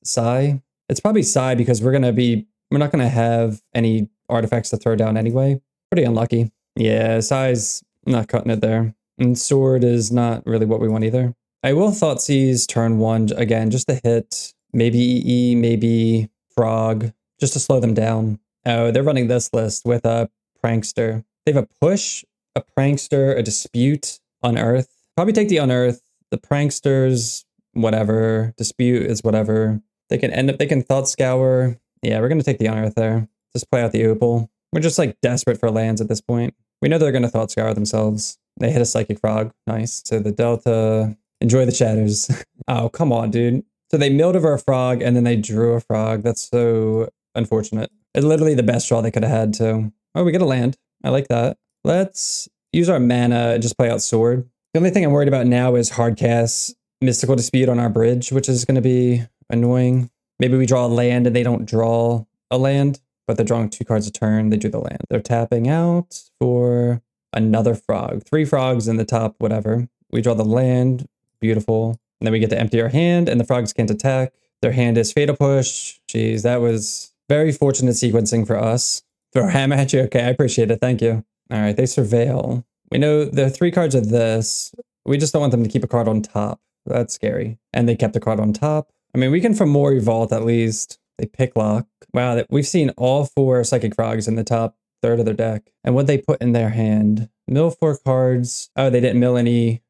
[SPEAKER 1] Psy. It's probably Psy because we're not gonna have any artifacts to throw down anyway. Pretty unlucky. Yeah, Psy's not cutting it there. And Sword is not really what we want either. I will Thoughtseize turn 1 again, just to hit. Maybe EE, maybe Frog, just to slow them down. Oh, they're running this list with a Prankster. They have a Push, a Prankster, a Dispute, Unearth. Probably take the Unearth. The Pranksters, whatever. Dispute is whatever. They can Thought Scour. Yeah, we're going to take the Unearth there. Just play out the Opal. We're just like desperate for lands at this point. We know they're going to Thought Scour themselves. They hit a Psychic Frog. Nice. So the Delta... Enjoy the shatters. Oh, come on, dude. So they milled over a frog and then they drew a frog. That's so unfortunate. It's literally the best draw they could have had, too. Oh, we get a land. I like that. Let's use our mana and just play out Sword. The only thing I'm worried about now is hard cast Mystical Dispute on our bridge, which is going to be annoying. Maybe we draw a land and they don't draw a land, but they're drawing 2 cards a turn. They drew the land. They're tapping out for another frog. 3 frogs in the top, whatever. We draw the land. Beautiful. And then we get to empty our hand and the frogs can't attack. Their hand is Fatal Push. Jeez, that was very fortunate sequencing for us. Throw a hammer at you. Okay, I appreciate it. Thank you. All right, they Surveil. We know there are 3 cards of this. We just don't want them to keep a card on top. That's scary. And they kept a card on top. I mean, we can Fomori Vault at least. They Picklock. Wow, we've seen all 4 Psychic Frogs in the top third of their deck. And what they put in their hand. Mill 4 cards. Oh, they didn't mill any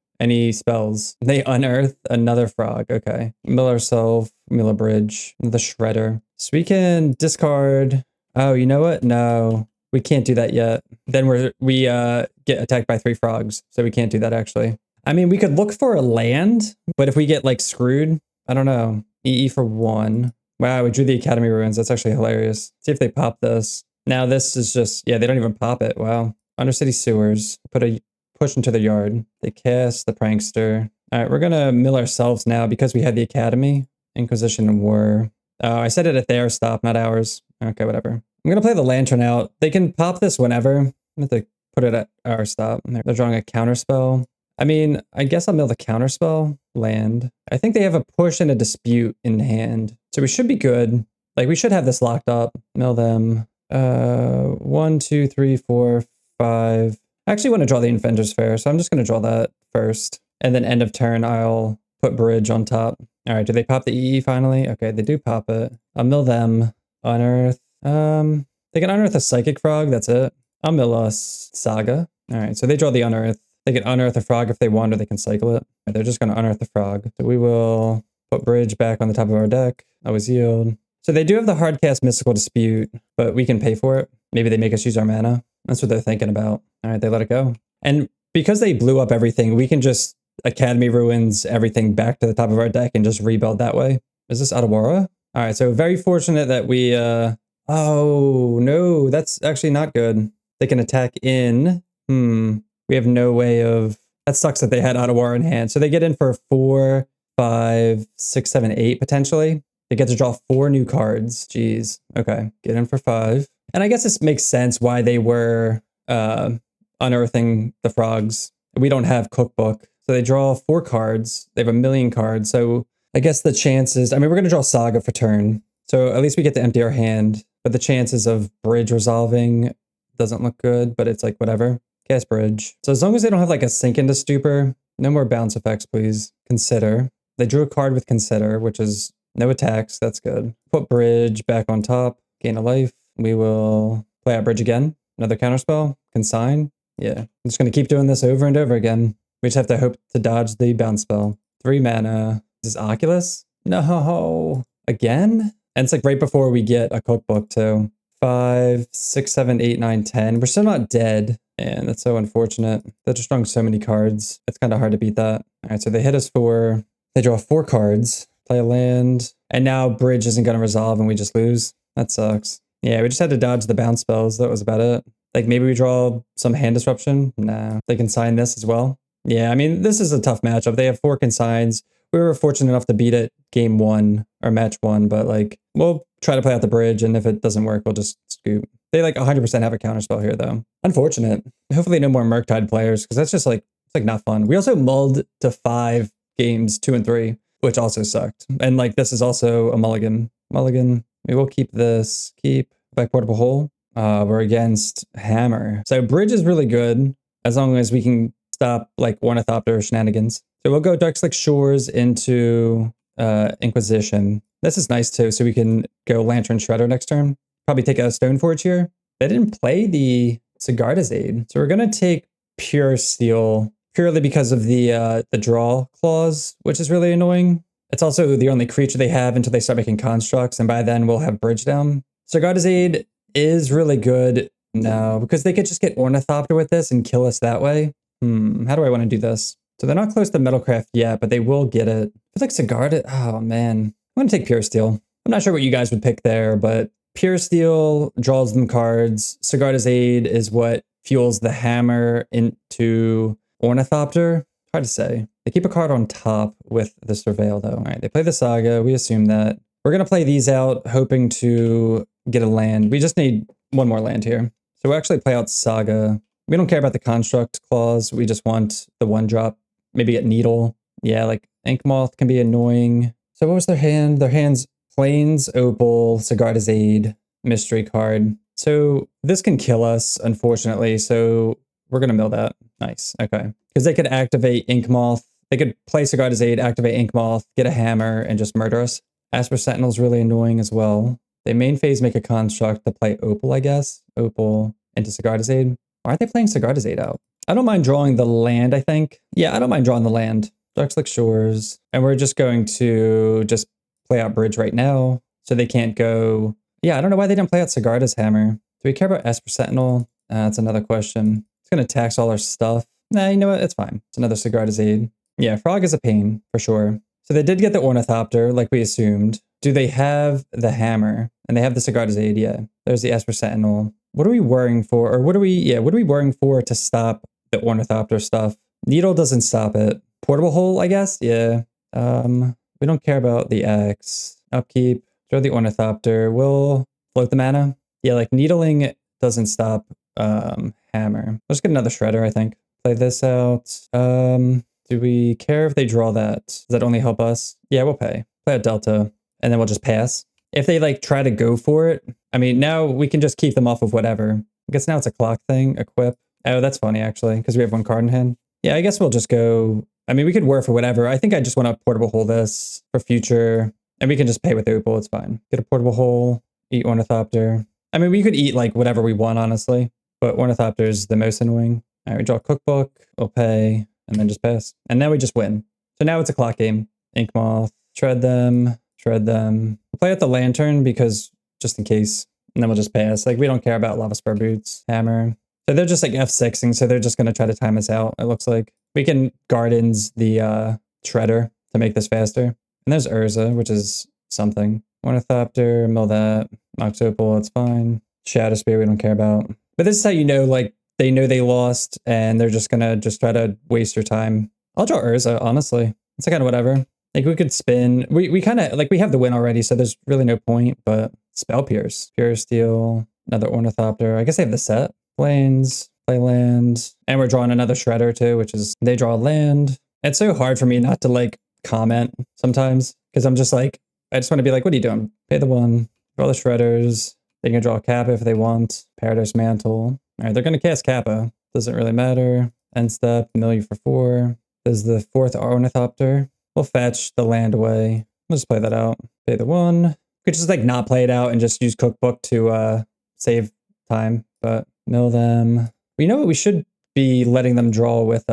[SPEAKER 1] spells. They unearth another frog. Okay. Mill ourselves, mill a bridge, the Shredder. So we can discard. Oh, you know what? No, we can't do that yet. Then we get attacked by 3 frogs. So we can't do that actually. I mean, we could look for a land, but if we get like screwed, I don't know. EE for 1. Wow, we drew the Academy Ruins. That's actually hilarious. See if they pop this. Now this is just, yeah, they don't even pop it. Wow. Undercity Sewers. Put a push into the yard. They cast the Prankster. All right, we're gonna mill ourselves now because we had the Academy. Inquisition and Whir. Oh, I said it at their stop, not ours. Okay, whatever. I'm gonna play the Lantern out. They can pop this whenever. I'm gonna have to put it at our stop. They're drawing a counterspell. I mean, I guess I'll mill the counterspell. Land. I think they have a push and a dispute in hand. So we should be good. Like, we should have this locked up. Mill them. 1, 2, 3, 4, 5. I actually want to draw the Inventor's Fair, so I'm just going to draw that first. And then end of turn, I'll put Bridge on top. All right, do they pop the EE finally? Okay, they do pop it. I'll mill them. Unearth. They can unearth a Psychic Frog, that's it. I'll mill us Saga. All right, so they draw the Unearth. They can unearth a frog if they want, or they can cycle it. They're just going to unearth the frog. So we will put Bridge back on the top of our deck. Always yield. So they do have the hardcast Mystical Dispute, but we can pay for it. Maybe they make us use our mana. That's what they're thinking about. All right, they let it go. And because they blew up everything, we can just Academy Ruins everything back to the top of our deck and just rebuild that way. Is this Adawara? All right, so very fortunate that we... Oh, no, that's actually not good. They can attack in... We have no way of... That sucks that they had Adawara in hand. So they get in for 4, 5, 6, 7, 8 potentially. They get to draw 4 new cards. Jeez. Okay. Get in for 5. And I guess this makes sense why they were unearthing the frogs. We don't have Cookbook. So they draw 4 cards. They have a million cards. So I guess the chances... I mean, we're going to draw Saga for turn. So at least we get to empty our hand. But the chances of Bridge resolving doesn't look good. But it's like, whatever. Cast Bridge. So as long as they don't have like a Sink into Stupor, no more bounce effects, please. Consider. They drew a card with Consider, which is no attacks. That's good. Put Bridge back on top. Gain a life. We will play out Bridge again. Another counterspell. Consign. Yeah. I'm just going to keep doing this over and over again. We just have to hope to dodge the bounce spell. 3 mana. Is this Oculus? No. Again? And it's like right before we get a Cookbook too. 5, 6, 7, 8, 9, 10. We're still not dead. And that's so unfortunate. They're just drawing so many cards. It's kind of hard to beat that. All right, so they hit us for... They draw 4 cards. Play a land. And now Bridge isn't going to resolve and we just lose. That sucks. Yeah, we just had to dodge the bounce spells. That was about it. Like maybe we draw some hand disruption. Nah. They can sign this as well. Yeah, I mean, this is a tough matchup. They have 4 consigns. We were fortunate enough to beat it game 1 or match 1, but like we'll try to play out the Bridge, and if it doesn't work, we'll just scoop. They like 100% have a counterspell here though. Unfortunate. Hopefully no more Murktide players, because that's just like, it's like not fun. We also mulled to 5 games 2 and 3, which also sucked. And like this is also a mulligan. Mulligan. We will keep this. Keep back portable hole. We're against Hammer. So Bridge is really good as long as we can stop like Ornithopter shenanigans. So we'll go Darkslick Shores into Inquisition. This is nice too, so we can go Lantern Shredder next turn. Probably take a Stoneforge here. They didn't play the Sigarda's Aid, so we're gonna take Pure Steel purely because of the draw clause, which is really annoying. It's also the only creature they have until they start making constructs, and by then we'll have Bridge down. Sigarda's Aid is really good now because they could just get Ornithopter with this and kill us that way. How do I want to do this? So they're not close to Metalcraft yet, but they will get it. I feel like Sigarda... Oh, man. I'm going to take Pure Steel. I'm not sure what you guys would pick there, but Pure Steel draws them cards. Sigarda's Aid is what fuels the Hammer into Ornithopter. Hard to say. They keep a card on top with the Surveil, though. All right, they play the Saga. We assume that. We're going to play these out, hoping to get a land. We just need 1 more land here. So we'll actually play out Saga. We don't care about the construct clause. We just want the 1-drop. Maybe get Needle. Yeah, like Ink Moth can be annoying. So what was their hand? Their hand's Plains, Opal, Sigarda's Aid, Mystery card. So this can kill us, unfortunately. So we're going to mill that. Nice. Okay. Because they could activate Ink Moth. They could play Sigarda's Aid, activate Ink Moth, get a Hammer, and just murder us. Asper Sentinel's really annoying as well. They main phase make a construct to play Opal, I guess. Opal into Sigarda's Aid. Why aren't they playing Sigarda's Aid out? I don't mind drawing the land, I think. Yeah, I don't mind drawing the land. Darkslick Shores. And we're just going to just play out Bridge right now. So they can't go... Yeah, I don't know why they didn't play out Sigarda's Hammer. Do we care about Esper Sentinel? That's another question. It's going to tax all our stuff. Nah, you know what? It's fine. It's another Sigarda's Aid. Yeah, Frog is a pain, for sure. So they did get the Ornithopter, like we assumed. Do they have the Hammer? And they have the Sigarda's Aid, yeah. There's the Esper Sentinel. What are we worrying for? Or what are we worrying for to stop the Ornithopter stuff? Needle doesn't stop it. Portable hole, I guess? Yeah. We don't care about the X. Upkeep. Throw the Ornithopter. We'll float the mana. Yeah, like needling doesn't stop hammer. Let's get another shredder, I think. Play this out. Do we care if they draw that? Does that only help us? Yeah, we'll pay. Play a Delta, and then we'll just pass. If they like try to go for it, I mean, now we can just keep them off of whatever. I guess now it's a clock thing. Equip. Oh, that's funny actually, because we have one card in hand. Yeah, I guess we'll just go. I mean, we could Whir for whatever. I think I just want to portable hole this for future, and we can just pay with Opal. It's fine. Get a portable hole. Eat Ornithopter. I mean, we could eat like whatever we want, honestly, but Ornithopter is the most annoying. All right, we draw a cookbook. We'll pay, and then just pass. And now we just win. So now it's a clock game. Ink Moth. Shred them. Shred them. We'll play out the Lantern because just in case, and then we'll just pass. Like, we don't care about Lava Spur Boots. Hammer. So they're just like F6ing, so they're just going to try to time us out, it looks like. We can Gardens the Shredder to make this faster. And there's Urza, which is something. Ornithopter, mill that. Mox Opal, it's fine. Shadow Spear, we don't care about. But this is how you know, like, they know they lost, and they're just going to just try to waste your time. I'll draw Urza, honestly. It's kind of whatever. Like, we could spin. We kind of, like, we have the win already, so there's really no point, but Spell Pierce. Pure Steel, another Ornithopter. I guess they have the set. Plains, play land. And we're drawing another Shredder, too, which is, they draw land. It's so hard for me not to, like, comment sometimes, because I'm just like, I just want to be like, what are you doing? Pay the one, draw the Shredders. They can draw Kappa if they want. Paradise Mantle. All right, they're going to cast Kappa. Doesn't really matter. End step, mill you for 4. There's the 4th Ornithopter. We'll fetch the land away. We'll just play that out. Pay the 1. We could just like not play it out and just use Cookbook to save time, but mill them. You know what? We should be letting them draw with,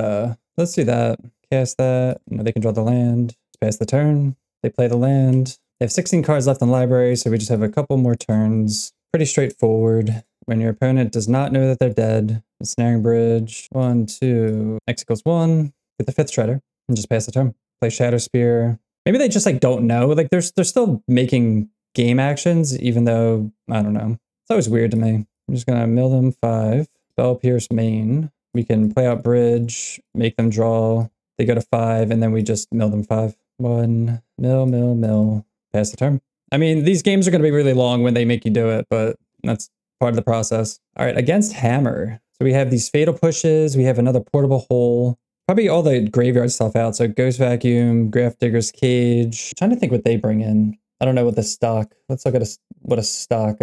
[SPEAKER 1] let's do that. Cast that. No, they can draw the land. Let's pass the turn. They play the land. They have 16 cards left in the library, so we just have a couple more turns. Pretty straightforward. When your opponent does not know that they're dead. The Snaring Bridge. 1, 2. X equals 1. Get the 5th Shredder. And just pass the turn. Play Shadow Spear. Maybe they just like don't know. Like they're still making game actions, even though, I don't know. It's always weird to me. I'm just going to mill them 5. Spell Pierce main. We can play out Bridge, make them draw. They go to 5, and then we just mill them 5. 1. Mill. Pass the turn. I mean, these games are going to be really long when they make you do it, but that's part of the process. All right, against Hammer. So we have these Fatal Pushes. We have another Portable Hole. Probably all the graveyard stuff out. So Ghost Vacuum, Graft Digger's Cage. I'm trying to think what they bring in. I don't know what the stock. Let's look at what a stock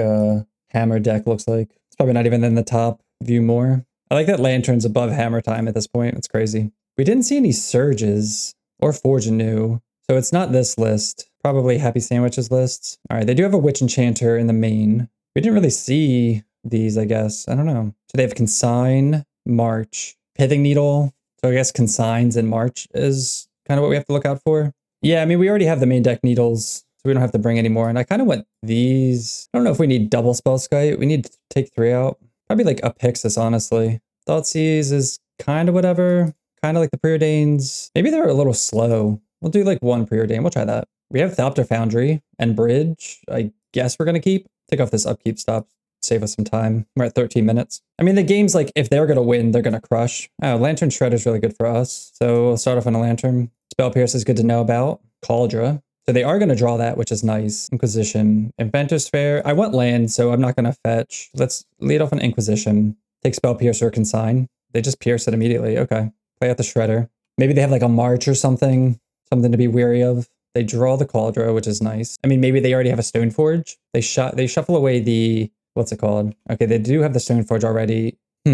[SPEAKER 1] Hammer deck looks like. It's probably not even in the top view more. I like that Lantern's above Hammertime at this point. It's crazy. We didn't see any Surges or Forge Anew. So it's not this list. Probably Happy Sandwiches list. All right, they do have a Witch Enchanter in the main. We didn't really see these, I guess. I don't know. So they have Consign, March, Pithing Needle. So I guess Consigns in March is kind of what we have to look out for. Yeah, I mean, we already have the main deck needles, so we don't have to bring any more. And I kind of want these. I don't know if we need double Spellskite. We need to take 3 out. Probably like up Pixis, honestly. Thoughtseize is kind of whatever. Kind of like the Preordains. Maybe they're a little slow. We'll do like 1 Preordain. We'll try that. We have Thopter Foundry and Bridge. I guess we're going to keep. Take off this upkeep stop. Save us some time. We're at 13 minutes. I mean, the game's like, if they're going to win, they're going to crush. Oh, Lantern Shred is really good for us. So we'll start off on a Lantern. Spell Pierce is good to know about. Cauldra. So they are going to draw that, which is nice. Inquisition. Inventor's Fair. I want land, so I'm not going to fetch. Let's lead off an Inquisition. Take Spell Pierce or Consign. They just pierce it immediately. Okay. Play out the Shredder. Maybe they have like a March or something. Something to be wary of. They draw the Cauldra, which is nice. I mean, maybe they already have a Stoneforge. They shuffle away the... What's it called? Okay, they do have the Stoneforge already. I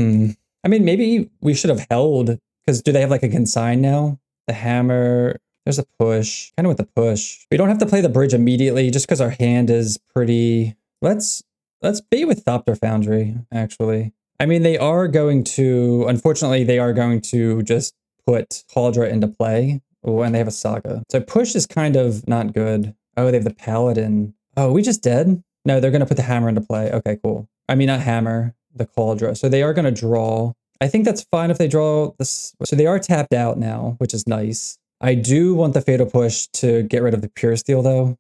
[SPEAKER 1] mean, maybe we should have held, because do they have like a Consign now? The Hammer, there's a push. Kind of with the push. We don't have to play the Bridge immediately, just because our hand is pretty... Let's bait with Thopter Foundry, actually. I mean, they are going to... Unfortunately, they are going to just put Cauldra into play. Oh, and they have a Saga. So push is kind of not good. Oh, they have the Paladin. Oh, are we just dead? No, they're going to put the Hammer into play. Okay, cool. I mean, not Hammer, the Cauldra. So they are going to draw. I think that's fine if they draw this. So they are tapped out now, which is nice. I do want the Fatal Push to get rid of the Pure Steel, though.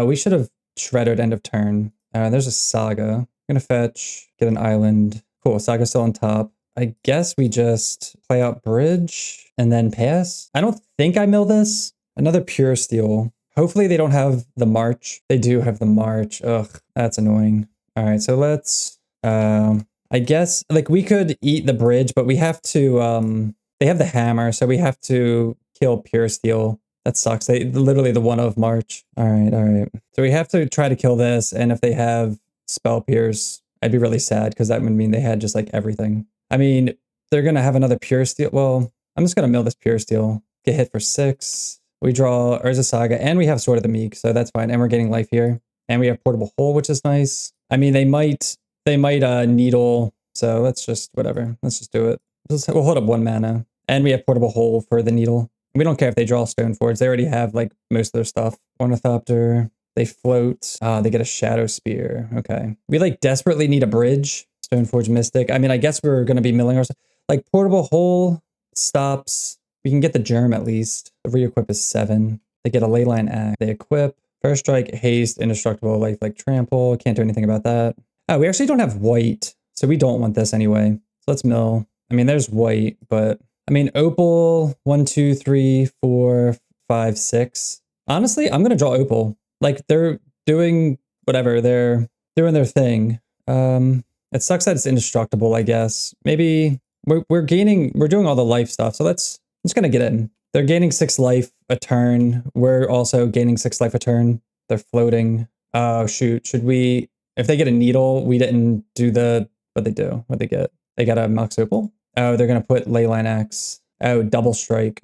[SPEAKER 1] We should have shredded end of turn. There's a Saga. I'm going to fetch, get an island. Cool, Saga's still on top. I guess we just play out bridge and then pass. I don't think I mill this. Another pure steel. Hopefully they don't have the march. They do have the march. Ugh, that's annoying. All right, so let's, I guess, like we could eat the bridge, but we have to, they have the hammer, so we have to kill pure steel. That sucks. They literally the one of March. All right, all right. So we have to try to kill this, and if they have spell pierce, I'd be really sad because that would mean they had just like everything. I mean, they're gonna have another pure steel. Well, I'm just gonna mill this pure steel. Get hit for 6. We draw Urza Saga, and we have Sword of the Meek, so that's fine. And we're getting life here, and we have Portable Hole, which is nice. I mean, they might needle. So let's just whatever. Let's just do it. We'll hold up 1 mana, and we have Portable Hole for the needle. We don't care if they draw Stoneforge. They already have like most of their stuff. Ornithopter. They float. They get a Shadow Spear. Okay. We like desperately need a bridge. Stoneforge Mystic. I mean, I guess we're going to be milling ourselves. Like Portable Hole stops. We can get the Germ at least. The re-equip is 7. They get a Leyline Axe. They equip. First Strike, Haste, Indestructible, like Trample. Can't do anything about that. Oh, we actually don't have white. So we don't want this anyway. So let's mill. I mean, there's white, but I mean, Opal, 1, 2, 3, 4, 5, 6. Honestly, I'm going to draw Opal. Like, they're doing whatever. They're doing their thing. It sucks that it's indestructible, I guess. Maybe we're doing all the life stuff. So I'm just going to get in. They're gaining 6 life a turn. We're also gaining 6 life a turn. They're floating. Oh, shoot. Should we, if they get a needle, we didn't do what'd they do? What'd they get? They got a Mox Opal. Oh, they're going to put Leyline Axe. Oh, Double Strike.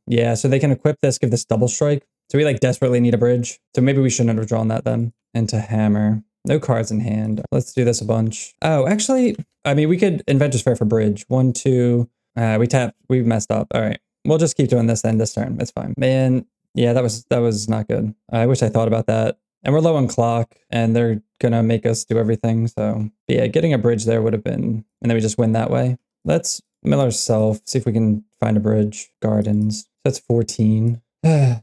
[SPEAKER 1] Yeah, so they can equip this, give this Double Strike. So we like desperately need a bridge. So maybe we shouldn't have drawn that then. Into Hammer. No cards in hand. Let's do this a bunch. Oh, actually, I mean, we could Inventor's Fair for bridge. 1, 2. We messed up. All right. We'll just keep doing this then this turn. It's fine. Man, yeah, that was not good. I wish I thought about that. And we're low on clock, and they're going to make us do everything. So yeah, getting a bridge there would have been, and then we just win that way. Let's mill ourselves, see if we can find a bridge. Gardens. That's 14. Yeah,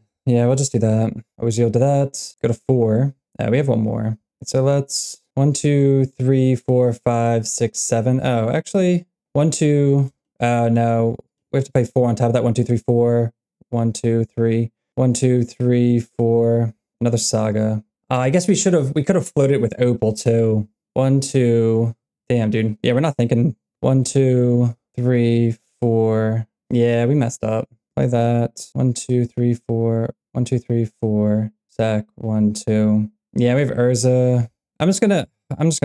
[SPEAKER 1] we'll just do that. Always yield to that. Go to 4. We have 1 more. So let's 1, 2, 3, 4, 5, 6, 7. Oh, actually, 1, 2. No, we have to pay 4 on top of that. 1, 2, 3, 4. 1, 2, 3. 1, 2, 3, 4. Another Saga. I guess we could have floated with Opal too. 1, 2. Damn, dude. Yeah, we're not thinking. 1, 2, 3, 4. Yeah, we messed up. Play that. 1, 2, 3, 4. 1, 2, 3, 4. Sack. 1, 2. Yeah, we have Urza. I'm just gonna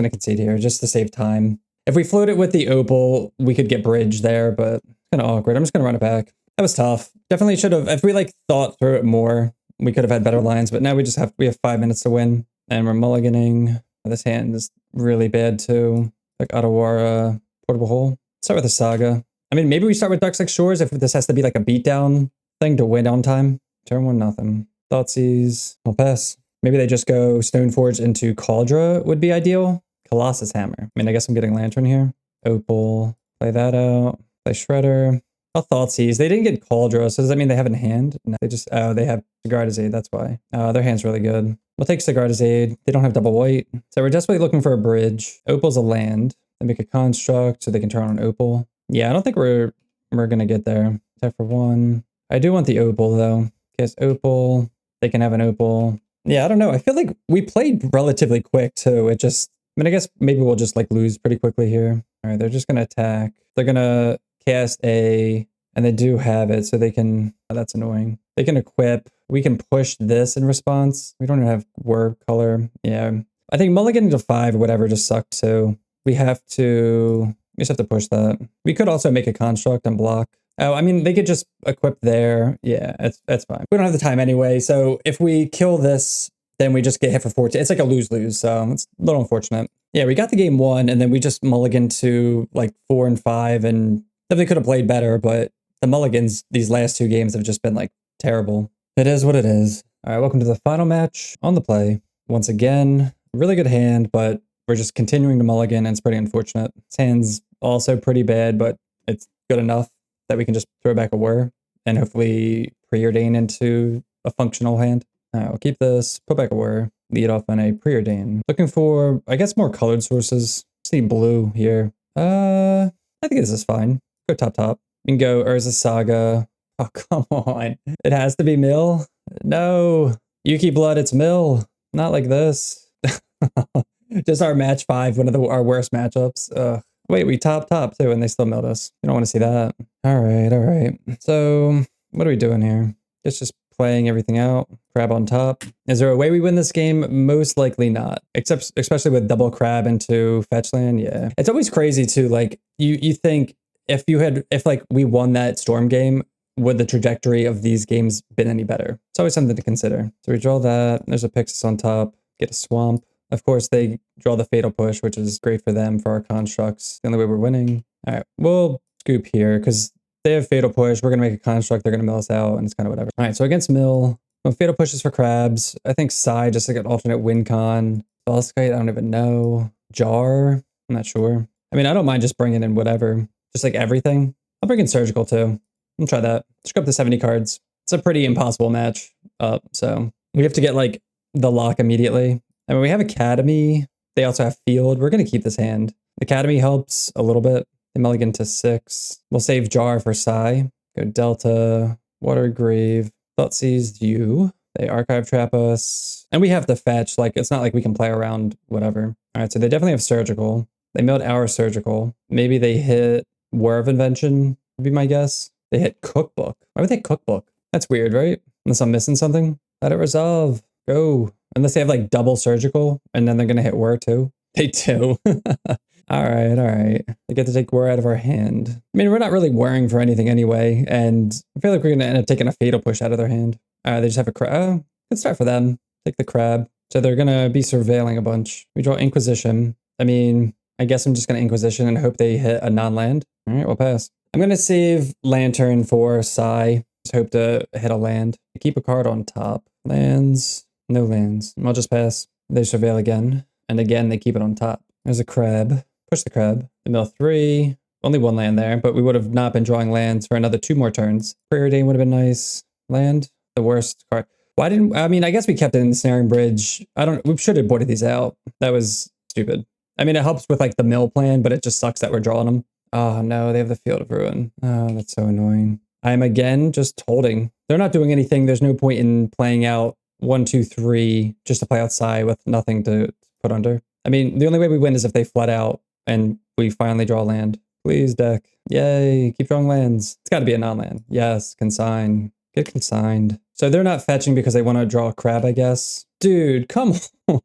[SPEAKER 1] concede here just to save time. If we float it with the Opal, we could get bridge there, but it's kind of awkward. I'm just gonna run it back. That was tough. Definitely should have. If we like thought through it more, we could have had better lines. But now we have 5 minutes to win, and we're mulliganing. This hand is really bad too. Like Otawara. Portable Hole. Start with a Saga. I mean, maybe we start with Dark Six Shores if this has to be like a beatdown thing to win on time. Turn 1, nothing. Thoughtseize. I'll pass. Maybe they just go Stoneforge into Cauldra would be ideal. Colossus Hammer. I mean, I guess I'm getting Lantern here. Opal. Play that out. Play Shredder. I'll Thoughtseize. They didn't get Cauldra, so does that mean they have it in hand? No, they have Sigarda's Aid, that's why. Their hand's really good. We'll take Sigarda's Aid. They don't have double white. So we're desperately looking for a bridge. Opal's a land. They make a construct so they can turn on Opal. Yeah, I don't think we're gonna get there. Except for 1. I do want the Opal though. Guess Opal. They can have an Opal. Yeah, I don't know. I feel like we played relatively quick too. I mean, I guess maybe we'll just like lose pretty quickly here. All right, they're just gonna attack. They're gonna cast and they do have it, so they can. Oh, that's annoying. They can equip. We can push this in response. We don't even have Whir color. Yeah, I think mulliganing to 5 or whatever just sucked too. We just have to push that. We could also make a construct and block. Oh, I mean, they could just equip there. Yeah, that's fine. We don't have the time anyway, so if we kill this, then we just get hit for 14. It's like a lose-lose, so it's a little unfortunate. Yeah, we got the game 1, and then we just mulligan to like 4 and 5, and definitely could have played better, but the mulligans these last 2 games have just been like terrible. It is what it is. All right, welcome to the final match on the play. Once again, really good hand, but we're just continuing to mulligan, and it's pretty unfortunate. This hand's also pretty bad, but it's good enough that we can just throw back a Whir and hopefully preordain into a functional hand. I'll keep this, put back a Whir, lead off on a preordain. Looking for, I guess, more colored sources. Just need blue here. I think this is fine. Go top top. You can go Urza Saga. Oh, come on. It has to be mill? No. Yuki Blood, it's mill. Not like this. Just our match 5, one of our worst matchups. Ugh. Wait, we top too, and they still milled us. You don't want to see that. All right. So, what are we doing here? It's just playing everything out. Crab on top. Is there a way we win this game? Most likely not. Except, especially with double crab into fetch land. Yeah. It's always crazy too. Like, you think if like we won that storm game, would the trajectory of these games been any better? It's always something to consider. So we draw that. There's a Pixis on top. Get a swamp. Of course, they draw the fatal push, which is great for them for our constructs. The only way we're winning. All right, we'll scoop here because they have fatal push. We're going to make a construct. They're going to mill us out, and it's kind of whatever. All right, so against mill, well, fatal pushes for crabs. I think Psy, just like an alternate win con. Spellskite, I don't even know. Jar, I'm not sure. I mean, I don't mind just bringing in whatever. Just like everything. I'll bring in surgical too. I'll try that. Let's go up to 70 cards. It's a pretty impossible match up, so we have to get like the lock immediately. I mean, we have Academy. They also have Field. We're going to keep this hand. Academy helps a little bit. They mulligan to 6. We'll save Jar for Psy. Go Delta, Watergrave, Thoughtseize you. They archive trap us. And we have to fetch. Like, it's not like we can play around whatever. All right, so they definitely have Surgical. They milled our Surgical. Maybe they hit Whir of Invention, would be my guess. They hit Cookbook. Why would they Cookbook? That's weird, right? Unless I'm missing something. Let it resolve. Go. Unless they have like double surgical and then they're going to hit Whir too. They do. All right. They get to take Whir out of our hand. I mean, we're not really whirring for anything anyway. And I feel like we're going to end up taking a fatal push out of their hand. They just have a crab. Oh, good start for them. Take the crab. So they're going to be surveilling a bunch. We draw Inquisition. I mean, I guess I'm just going to Inquisition and hope they hit a non-land. All right, we'll pass. I'm going to save Lantern for Psy. Just hope to hit a land. Keep a card on top. Lands. No lands. I'll just pass. They surveil again. And again, they keep it on top. There's a crab. Push the crab. They mill 3. Only 1 land there, but we would have not been drawing lands for another 2 more turns. Preordain would have been nice. Land. The worst card. Why didn't... I mean, I guess we kept it in the Snaring Bridge. We should have boarded these out. That was stupid. I mean, it helps with like the mill plan, but it just sucks that we're drawing them. Oh no, they have the Field of Ruin. Oh, that's so annoying. I'm again just holding. They're not doing anything. There's no point in playing out 1, 2, 3 just to play outside with nothing to put under. I mean, the only way we win is if they flood out and we finally draw land. Please, deck. Yay, keep drawing lands. It's got to be a non-land. Yes, consign. Get consigned. So they're not fetching because they want to draw a crab, I guess. Dude, come on.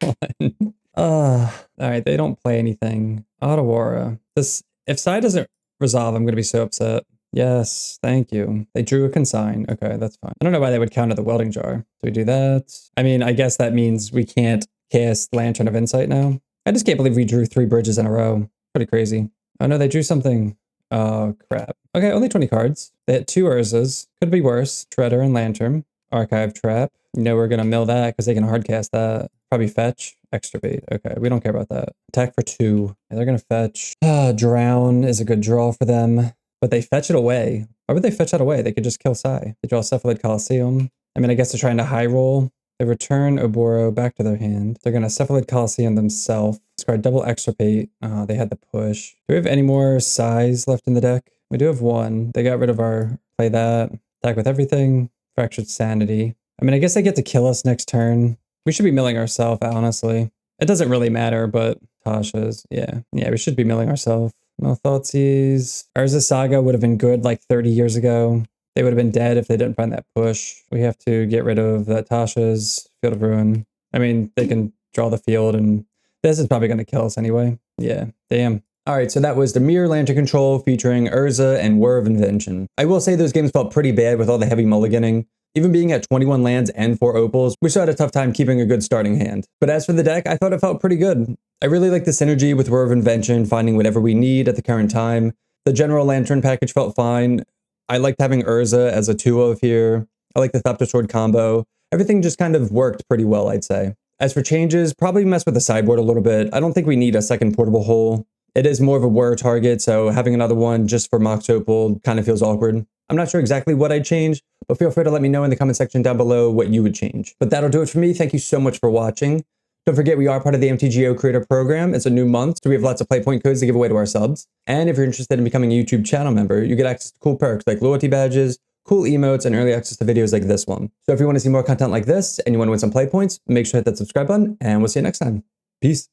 [SPEAKER 1] All right, they don't play anything. Otawara. If Psy doesn't resolve, I'm going to be so upset. Yes, thank you. They drew a consign. Okay, that's fine. I don't know why they would counter the welding jar. Do we do that? I mean, I guess that means we can't cast Lantern of Insight now. I just can't believe we drew 3 bridges in a row. Pretty crazy. Oh no, they drew something. Oh, crap. Okay, only 20 cards. They had 2 Urzas. Could be worse. Treader and Lantern. Archive Trap. You know we're going to mill that because they can hardcast that. Probably fetch. Exturbate. Okay, we don't care about that. Attack for 2. Yeah, they're going to fetch. Drown is a good draw for them. But they fetch it away. Why would they fetch that away? They could just kill Psy. They draw Cephalid Coliseum. I mean, I guess they're trying to high roll. They return Oboro back to their hand. They're going to Cephalid Coliseum themselves. Discard double extirpate. They had the push. Do we have any more Psys left in the deck? We do have 1. They got rid of our... Play that. Attack with everything. Fractured Sanity. I mean, I guess they get to kill us next turn. We should be milling ourselves, honestly. It doesn't really matter, but Tasha's... Yeah, we should be milling ourselves. No Thoughtseize. Urza Saga would have been good like 30 years ago. They would have been dead if they didn't find that push. We have to get rid of that Tasha's Field of Ruin. I mean, they can draw the field, and this is probably going to kill us anyway. Yeah, damn. All right, so that was Dimir Lantern Control featuring Urza and Whir of Invention. I will say those games felt pretty bad with all the heavy mulliganing. Even being at 21 lands and 4 opals, we still had a tough time keeping a good starting hand. But as for the deck, I thought it felt pretty good. I really like the synergy with Whir of Invention, finding whatever we need at the current time. The general Lantern package felt fine. I liked having Urza as a 2-of here. I like the Thopter Sword combo. Everything just kind of worked pretty well, I'd say. As for changes, probably mess with the sideboard a little bit. I don't think we need a second portable hole. It is more of a Whir target, so having another one just for Mox Opal kind of feels awkward. I'm not sure exactly what I'd change, but feel free to let me know in the comment section down below what you would change. But that'll do it for me. Thank you so much for watching. Don't forget, we are part of the MTGO Creator Program. It's a new month, so we have lots of play point codes to give away to our subs. And if you're interested in becoming a YouTube channel member, you get access to cool perks like loyalty badges, cool emotes, and early access to videos like this one. So if you want to see more content like this and you want to win some play points, make sure to hit that subscribe button, and we'll see you next time. Peace.